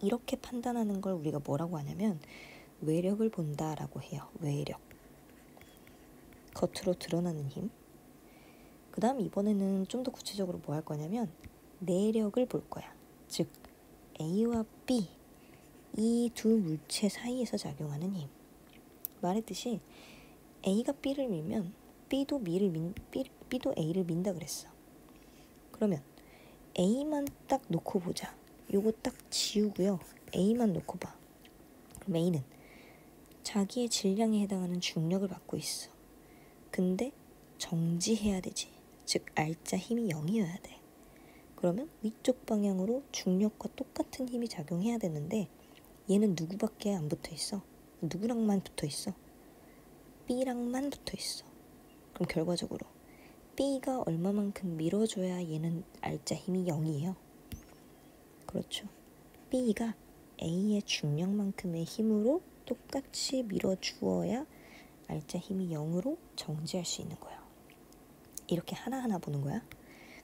[SPEAKER 1] 이렇게 판단하는 걸 우리가 뭐라고 하냐면 외력을 본다라고 해요. 외력. 겉으로 드러나는 힘. 그 다음 이번에는 좀 더 구체적으로 뭐 할 거냐면 내력을 볼 거야. 즉 A와 B, 이 두 물체 사이에서 작용하는 힘. 말했듯이 A가 B를 밀면 B도 A를 민다 그랬어. 그러면 A만 딱 놓고 보자. 요거 딱 지우고요. A만 놓고 봐. 그럼 A는 자기의 질량에 해당하는 중력을 받고 있어. 근데 정지해야 되지. 즉 알짜 힘이 0이어야 돼. 그러면 위쪽 방향으로 중력과 똑같은 힘이 작용해야 되는데 얘는 누구밖에 안 붙어 있어? 누구랑만 붙어 있어? B랑만 붙어 있어. 그럼 결과적으로 B가 얼마만큼 밀어줘야 얘는 알짜 힘이 0이에요? 그렇죠. B가 A의 중력만큼의 힘으로 똑같이 밀어주어야 알짜 힘이 0으로 정지할 수 있는 거야. 이렇게 하나하나 보는 거야.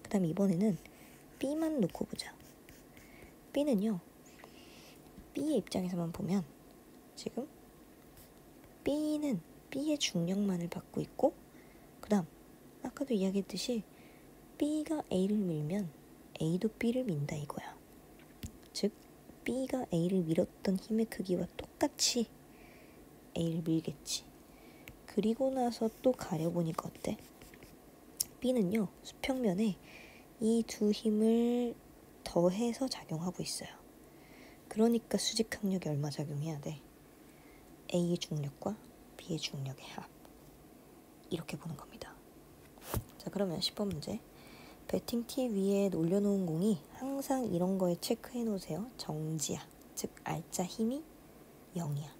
[SPEAKER 1] 그 다음 이번에는 B만 놓고 보자. B는요, B의 입장에서만 보면 지금 B는 B의 중력만을 받고 있고, 그 다음 아까도 이야기했듯이 B가 A를 밀면 A도 B를 민다 이거야. 즉 B가 A를 밀었던 힘의 크기와 똑같이 A를 밀겠지. 그리고 나서 또 가려보니까 어때? B는요, 수평면에 이 두 힘을 더해서 작용하고 있어요. 그러니까 수직 항력이 얼마 작용해야 돼? A의 중력과 B의 중력의 합. 이렇게 보는 겁니다. 자, 그러면 10번 문제. 배팅티 위에 올려놓은 공이 항상 이런 거에 체크해 놓으세요. 정지야. 즉 알짜 힘이 0이야.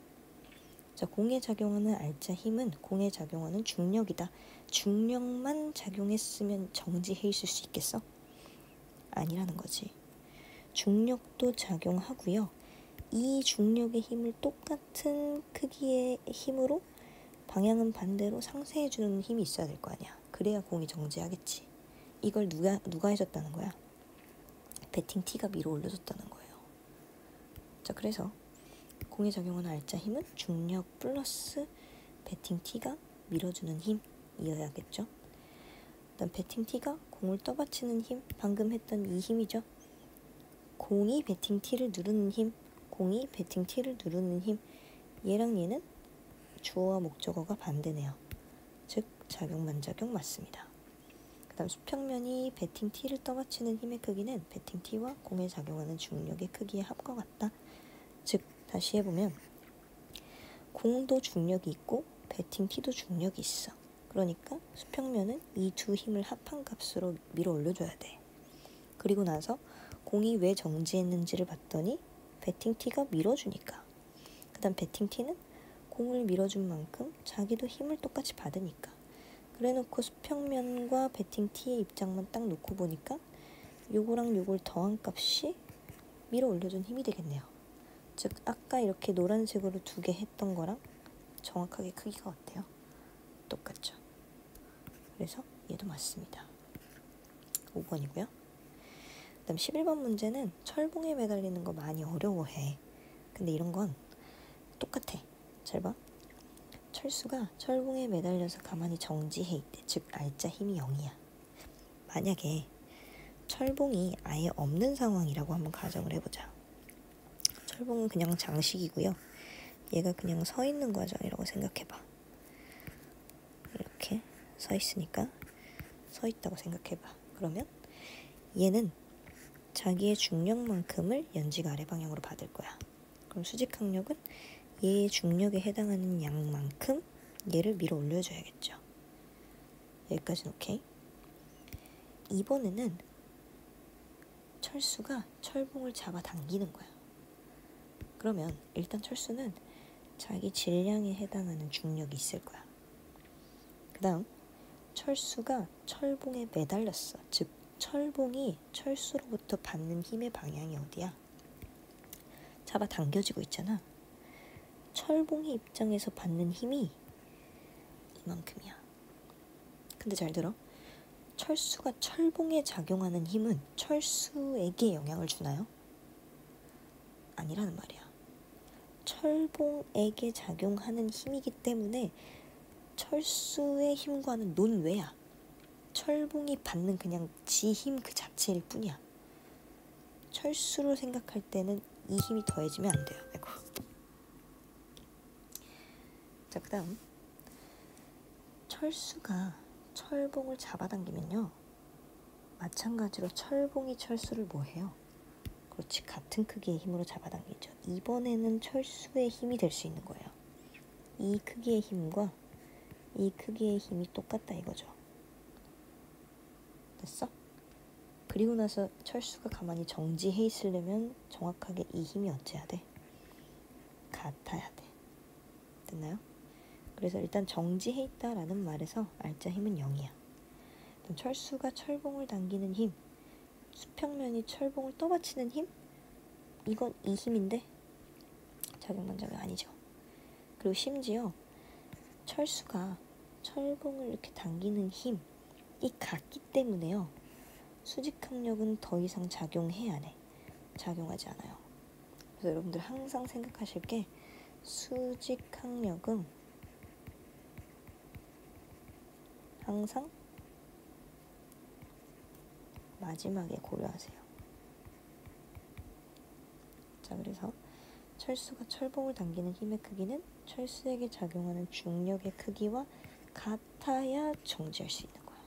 [SPEAKER 1] 자, 공에 작용하는 알짜 힘은 공에 작용하는 중력이다. 중력만 작용했으면 정지해 있을 수 있겠어? 아니라는 거지. 중력도 작용하고요. 이 중력의 힘을 똑같은 크기의 힘으로 방향은 반대로 상쇄해주는 힘이 있어야 될 거 아니야. 그래야 공이 정지하겠지. 이걸 누가 해줬다는 거야? 배팅 T가 밀어 올려줬다는 거예요. 자, 그래서 공에 작용하는 알짜 힘은 중력 플러스 배팅 T가 밀어주는 힘이어야겠죠. 일단 배팅 T가 공을 떠받치는 힘, 방금 했던 이 힘이죠. 공이 배팅 T를 누르는 힘, 공이 배팅 T를 누르는 힘. 얘랑 얘는 주어와 목적어가 반대네요. 즉 작용 반작용 맞습니다. 그 다음 수평면이 배팅 T를 떠받치는 힘의 크기는 배팅 T와 공에 작용하는 중력의 크기의 합과 같다. 즉 다시 해보면 공도 중력이 있고 배팅 T도 중력이 있어. 그러니까 수평면은 이 두 힘을 합한 값으로 밀어 올려줘야 돼. 그리고 나서 공이 왜 정지했는지를 봤더니 배팅 T가 밀어주니까. 그 다음 배팅 T는 공을 밀어준 만큼 자기도 힘을 똑같이 받으니까. 그래놓고 수평면과 배팅 T의 입장만 딱 놓고 보니까 요거랑 요걸 더한 값이 밀어 올려준 힘이 되겠네요. 즉 아까 이렇게 노란색으로 두 개 했던 거랑 정확하게 크기가 어때요? 똑같죠. 그래서 얘도 맞습니다. 5번이고요. 그 다음 11번 문제는 철봉에 매달리는 거 많이 어려워해. 근데 이런 건 똑같아. 잘 봐. 철수가 철봉에 매달려서 가만히 정지해 있대. 즉 알짜 힘이 0이야. 만약에 철봉이 아예 없는 상황이라고 한번 가정을 해보자. 철봉은 그냥 장식이고요. 얘가 그냥 서 있는 과정이라고 생각해봐. 이렇게 서 있으니까 서 있다고 생각해봐. 그러면 얘는 자기의 중력만큼을 연직 아래 방향으로 받을 거야. 그럼 수직항력은 얘의 중력에 해당하는 양만큼 얘를 밀어 올려줘야겠죠. 여기까지는 오케이. 이번에는 철수가 철봉을 잡아당기는 거야. 그러면 일단 철수는 자기 질량에 해당하는 중력이 있을 거야. 그 다음 철수가 철봉에 매달렸어. 즉 철봉이 철수로부터 받는 힘의 방향이 어디야? 잡아당겨지고 있잖아. 철봉의 입장에서 받는 힘이 이만큼이야. 근데 잘 들어. 철수가 철봉에 작용하는 힘은 철수에게 영향을 주나요? 아니라는 말이야. 철봉에게 작용하는 힘이기 때문에 철수의 힘과는 논외야. 철봉이 받는 그냥 지 힘 그 자체일 뿐이야. 철수로 생각할 때는 이 힘이 더해지면 안 돼요. 아이고. 자, 그 다음 철수가 철봉을 잡아당기면요, 마찬가지로 철봉이 철수를 뭐해요? 그렇지, 같은 크기의 힘으로 잡아당기죠. 이번에는 철수의 힘이 될 수 있는 거예요. 이 크기의 힘과 이 크기의 힘이 똑같다 이거죠. 됐어? 그리고 나서 철수가 가만히 정지해 있으려면 정확하게 이 힘이 어째야 돼? 같아야 돼. 됐나요? 그래서 일단 정지해 있다라는 말에서 알짜 힘은 0이야. 철수가 철봉을 당기는 힘, 수평면이 철봉을 떠받치는 힘, 이건 이 힘인데 작용 반작용 아니죠. 그리고 심지어 철수가 철봉을 이렇게 당기는 힘이 같기 때문에요, 수직항력은 더 이상 작용해 안 해? 작용하지 않아요. 그래서 여러분들 항상 생각하실 게 수직항력은 항상 마지막에 고려하세요. 자, 그래서 철수가 철봉을 당기는 힘의 크기는 철수에게 작용하는 중력의 크기와 같아야 정지할 수 있는 거야.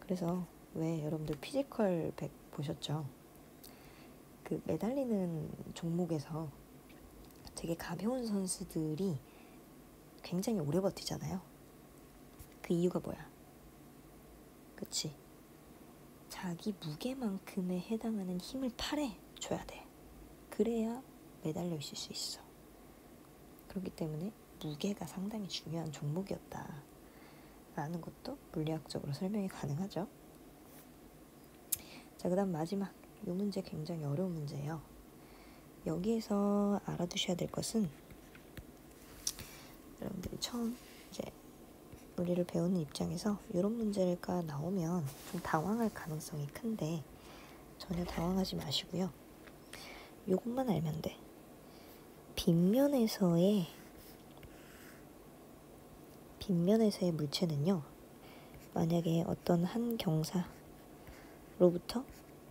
[SPEAKER 1] 그래서 왜 여러분들 피지컬 100 보셨죠? 그 매달리는 종목에서 되게 가벼운 선수들이 굉장히 오래 버티잖아요. 그 이유가 뭐야? 그치? 자기 무게만큼에 해당하는 힘을 팔에 줘야 돼. 그래야 매달려 있을 수 있어. 그렇기 때문에 무게가 상당히 중요한 종목이었다 라는 것도 물리학적으로 설명이 가능하죠. 자, 그 다음 마지막, 이 문제 굉장히 어려운 문제예요. 여기에서 알아두셔야 될 것은, 여러분들이 처음 이제 물리를 배우는 입장에서 이런 문제가 나오면 좀 당황할 가능성이 큰데 전혀 당황하지 마시고요. 이것만 알면 돼. 빗면에서의 물체는요, 만약에 어떤 한 경사로부터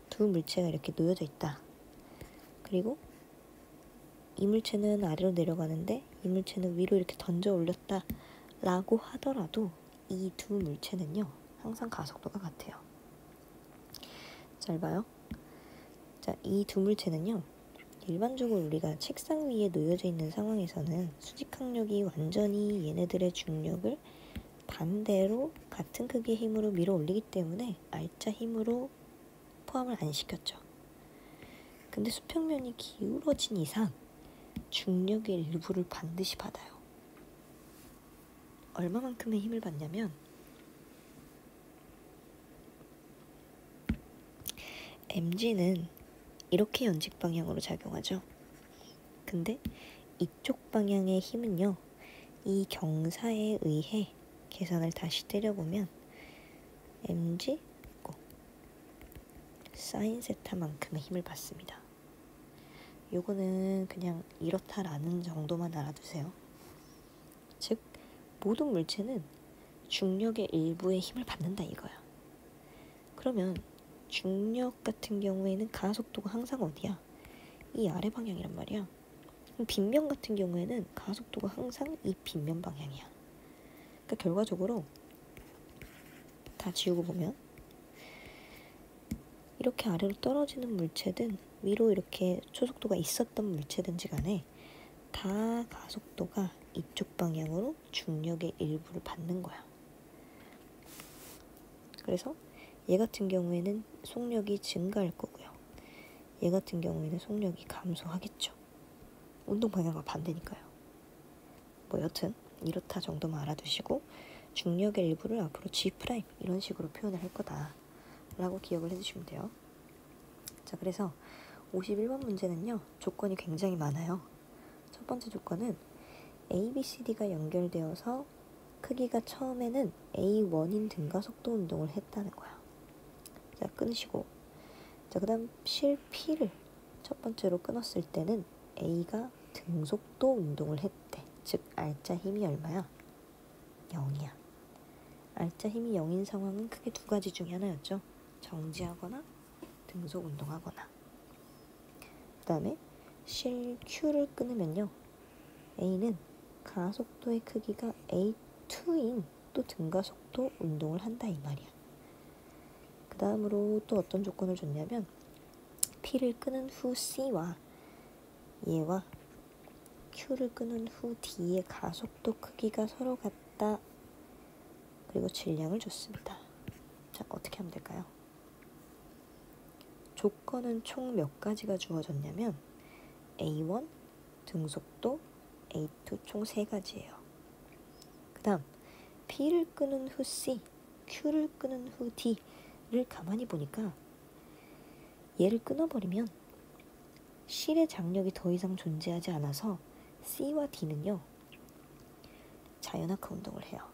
[SPEAKER 1] 두 물체가 이렇게 놓여져 있다. 그리고 이 물체는 아래로 내려가는데 이 물체는 위로 이렇게 던져 올렸다 라고 하더라도 이 두 물체는요, 항상 가속도가 같아요. 잘 봐요. 자, 이 두 물체는요, 일반적으로 우리가 책상 위에 놓여져 있는 상황에서는 수직항력이 완전히 얘네들의 중력을 반대로 같은 크기의 힘으로 밀어 올리기 때문에 알짜 힘으로 포함을 안 시켰죠. 근데 수평면이 기울어진 이상 중력의 일부를 반드시 받아요. 얼마만큼의 힘을 받냐면 mg는 이렇게 연직 방향으로 작용하죠. 근데 이쪽 방향의 힘은요, 이 경사에 의해 계산을 다시 때려보면 mg 사인 세타만큼의 힘을 받습니다. 요거는 그냥 이렇다라는 정도만 알아두세요. 즉 모든 물체는 중력의 일부의 힘을 받는다 이거야. 그러면 중력 같은 경우에는 가속도가 항상 어디야? 이 아래 방향이란 말이야. 빗면 같은 경우에는 가속도가 항상 이 빗면 방향이야. 그러니까 결과적으로 다 지우고 보면 이렇게 아래로 떨어지는 물체든 위로 이렇게 초속도가 있었던 물체든지 간에 다 가속도가 이쪽 방향으로 중력의 일부를 받는 거야. 그래서 얘 같은 경우에는 속력이 증가할 거고요. 얘 같은 경우에는 속력이 감소하겠죠. 운동 방향과 반대니까요. 뭐 여튼 이렇다 정도만 알아두시고 중력의 일부를 앞으로 G' 이런 식으로 표현을 할 거다 라고 기억을 해주시면 돼요. 자, 그래서 51번 문제는요, 조건이 굉장히 많아요. 첫 번째 조건은 A, B, C, D가 연결되어서 크기가 처음에는 A1인 등가속도 운동을 했다는 거야. 자, 끊으시고, 자, 그 다음 실 P를 첫 번째로 끊었을 때는 A가 등속도 운동을 했대. 즉 알짜 힘이 얼마야? 0이야. 알짜 힘이 0인 상황은 크게 두 가지 중에 하나였죠. 정지하거나 등속 운동하거나. 그 다음에 실 Q를 끊으면요, A는 가속도의 크기가 A2인 또 등가속도 운동을 한다 이 말이야. 그 다음으로 또 어떤 조건을 줬냐면 P를 끊은 후 C와 얘와 Q를 끊은 후 D의 가속도 크기가 서로 같다. 그리고 질량을 줬습니다. 자, 어떻게 하면 될까요? 조건은 총 몇 가지가 주어졌냐면 A1, 등속도, A2 총 3가지예요. 그 다음 P를 끄는 후 C, Q를 끄는 후 D를 가만히 보니까 얘를 끊어버리면 실의 장력이 더 이상 존재하지 않아서 C와 D는요, 자연학화 운동을 해요.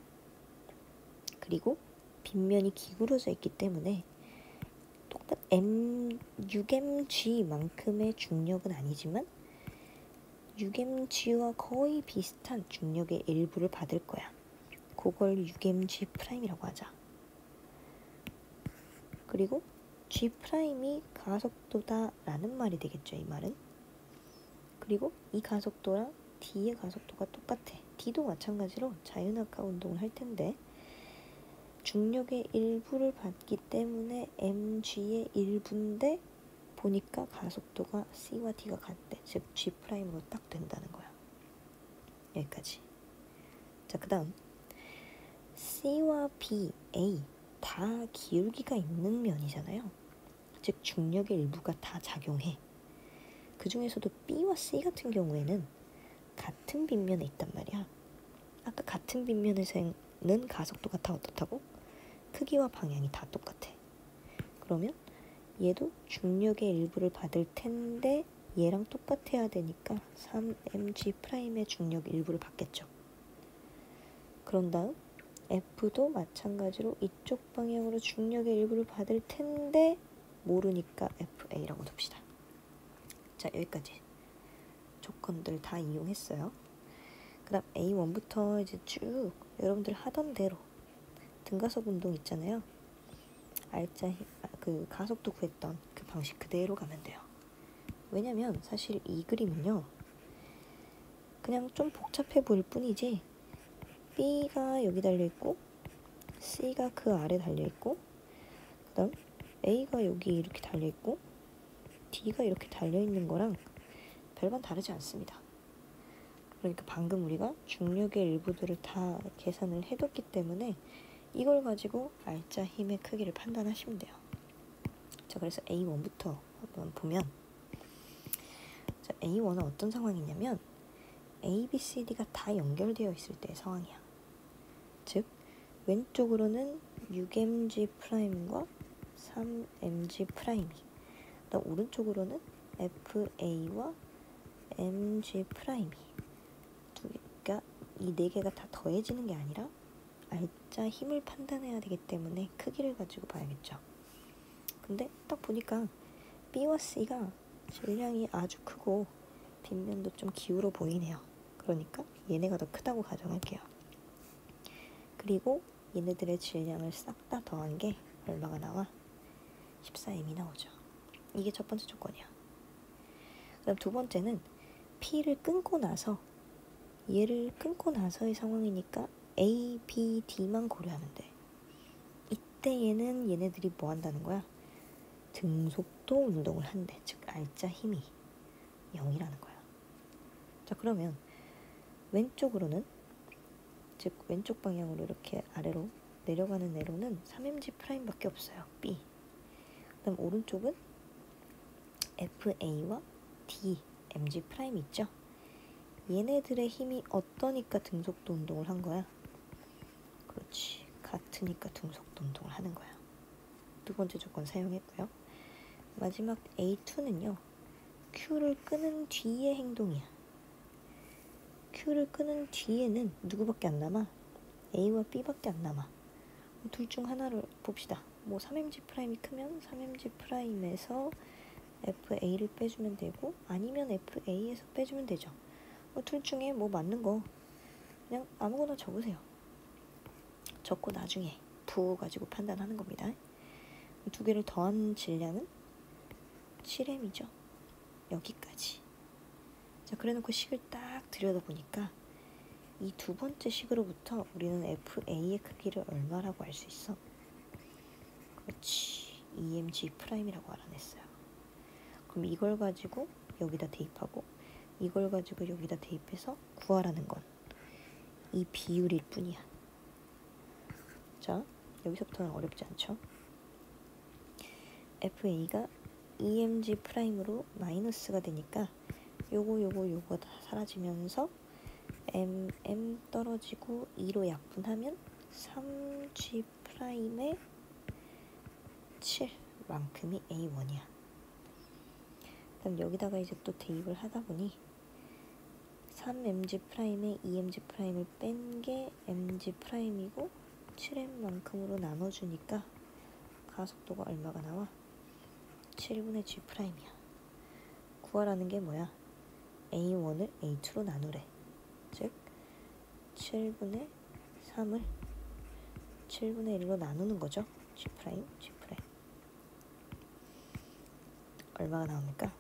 [SPEAKER 1] 그리고 빗면이 기울어져 있기 때문에 6mg만큼의 중력은 아니지만 6mg와 거의 비슷한 중력의 일부를 받을 거야. 그걸 6mg'이라고 하자. 그리고 G'이 가속도다 라는 말이 되겠죠, 이 말은. 그리고 이 가속도랑 D의 가속도가 똑같아. D도 마찬가지로 자연학화 운동을 할 텐데 중력의 일부를 받기 때문에 mg의 일부인데 보니까 가속도가 C와 D가 같대. 즉 G'으로 딱 된다는 거야. 여기까지. 자, 그 다음 C와 B, A 다 기울기가 있는 면이잖아요. 즉 중력의 일부가 다 작용해. 그 중에서도 B와 C 같은 경우에는 같은 빗면에 있단 말이야. 아까 같은 빗면에서는 가속도가 다 어떻다고? 크기와 방향이 다 똑같아. 그러면 얘도 중력의 일부를 받을 텐데 얘랑 똑같아야 되니까 3mg'의 중력 일부를 받겠죠. 그런 다음 F도 마찬가지로 이쪽 방향으로 중력의 일부를 받을 텐데 모르니까 FA라고 둡시다. 자, 여기까지 조건들 다 이용했어요. 그 다음 A1부터 이제 쭉 여러분들 하던 대로 등가속 운동 있잖아요. 그 가속도 구했던 그 방식 그대로 가면 돼요. 왜냐면 사실 이 그림은요, 그냥 좀 복잡해 보일 뿐이지 B가 여기 달려있고 C가 그 아래 달려있고 그 다음 A가 여기 이렇게 달려있고 D가 이렇게 달려있는 거랑 별반 다르지 않습니다. 그러니까 방금 우리가 중력의 일부들을 다 계산을 해뒀기 때문에 이걸 가지고 알짜 힘의 크기를 판단하시면 돼요. 자, 그래서 A1부터 한번 보면, 자, A1은 어떤 상황이냐면 A, B, C, D가 다 연결되어 있을 때의 상황이야. 즉 왼쪽으로는 6mg'과 3mg'이, 그다음 오른쪽으로는 FA와 mg'이, 그러니까 이 네 개가 다 더해지는 게 아니라 알짜 힘을 판단해야 되기 때문에 크기를 가지고 봐야겠죠. 근데 딱 보니까 B와 C가 질량이 아주 크고 빗면도 좀 기울어 보이네요. 그러니까 얘네가 더 크다고 가정할게요. 그리고 얘네들의 질량을 싹 다 더한 게 얼마가 나와? 14m이 나오죠. 이게 첫 번째 조건이야. 그다음 두 번째는 P를 끊고 나서, 얘를 끊고 나서의 상황이니까 A, B, D만 고려하면 돼. 이때 얘네들이 뭐 한다는 거야? 등속도 운동을 한대. 즉 알짜 힘이 0이라는 거야. 자, 그러면 왼쪽으로는, 즉 왼쪽 방향으로 이렇게 아래로 내려가는 애로는 3mg' 밖에 없어요. B. 그다음 오른쪽은 FA와 DMG' 있죠. 얘네들의 힘이 어떠니까 등속도 운동을 한 거야? 그렇지, 같으니까 등속도 운동을 하는 거야. 두 번째 조건 사용했고요. 마지막 A2는요, Q를 끄는 뒤의 행동이야. Q를 끄는 뒤에는 누구밖에 안 남아? A와 B밖에 안 남아. 둘 중 하나를 봅시다. 뭐 3mg'이 크면 3mg'에서 FA를 빼주면 되고, 아니면 FA에서 빼주면 되죠. 둘 중에 뭐 맞는 거 그냥 아무거나 적으세요. 적고 나중에 부어가지고 판단하는 겁니다. 두 개를 더한 질량은 7m이죠. 여기까지. 자, 그래놓고 식을 딱 들여다보니까 이 두 번째 식으로부터 우리는 FA의 크기를 얼마라고 알 수 있어? 그렇지, EMG'이라고 알아냈어요. 그럼 이걸 가지고 여기다 대입하고 이걸 가지고 여기다 대입해서 구하라는 건 이 비율일 뿐이야. 자, 여기서부터는 어렵지 않죠? FA가 EMG'으로 마이너스가 되니까 요거 다 사라지면서 M 떨어지고 2로 약분하면 3G'의 7만큼이 A1이야. 그럼 여기다가 이제 또 대입을 하다 보니 3mg'에 2mg'을 뺀 게 mg'이고 7m만큼으로 나눠주니까 가속도가 얼마가 나와? 7분의 G'이야. 구하라는 게 뭐야? A1을 A2로 나누래. 즉 7분의 3을 7분의 1로 나누는 거죠. G'. 얼마가 나옵니까?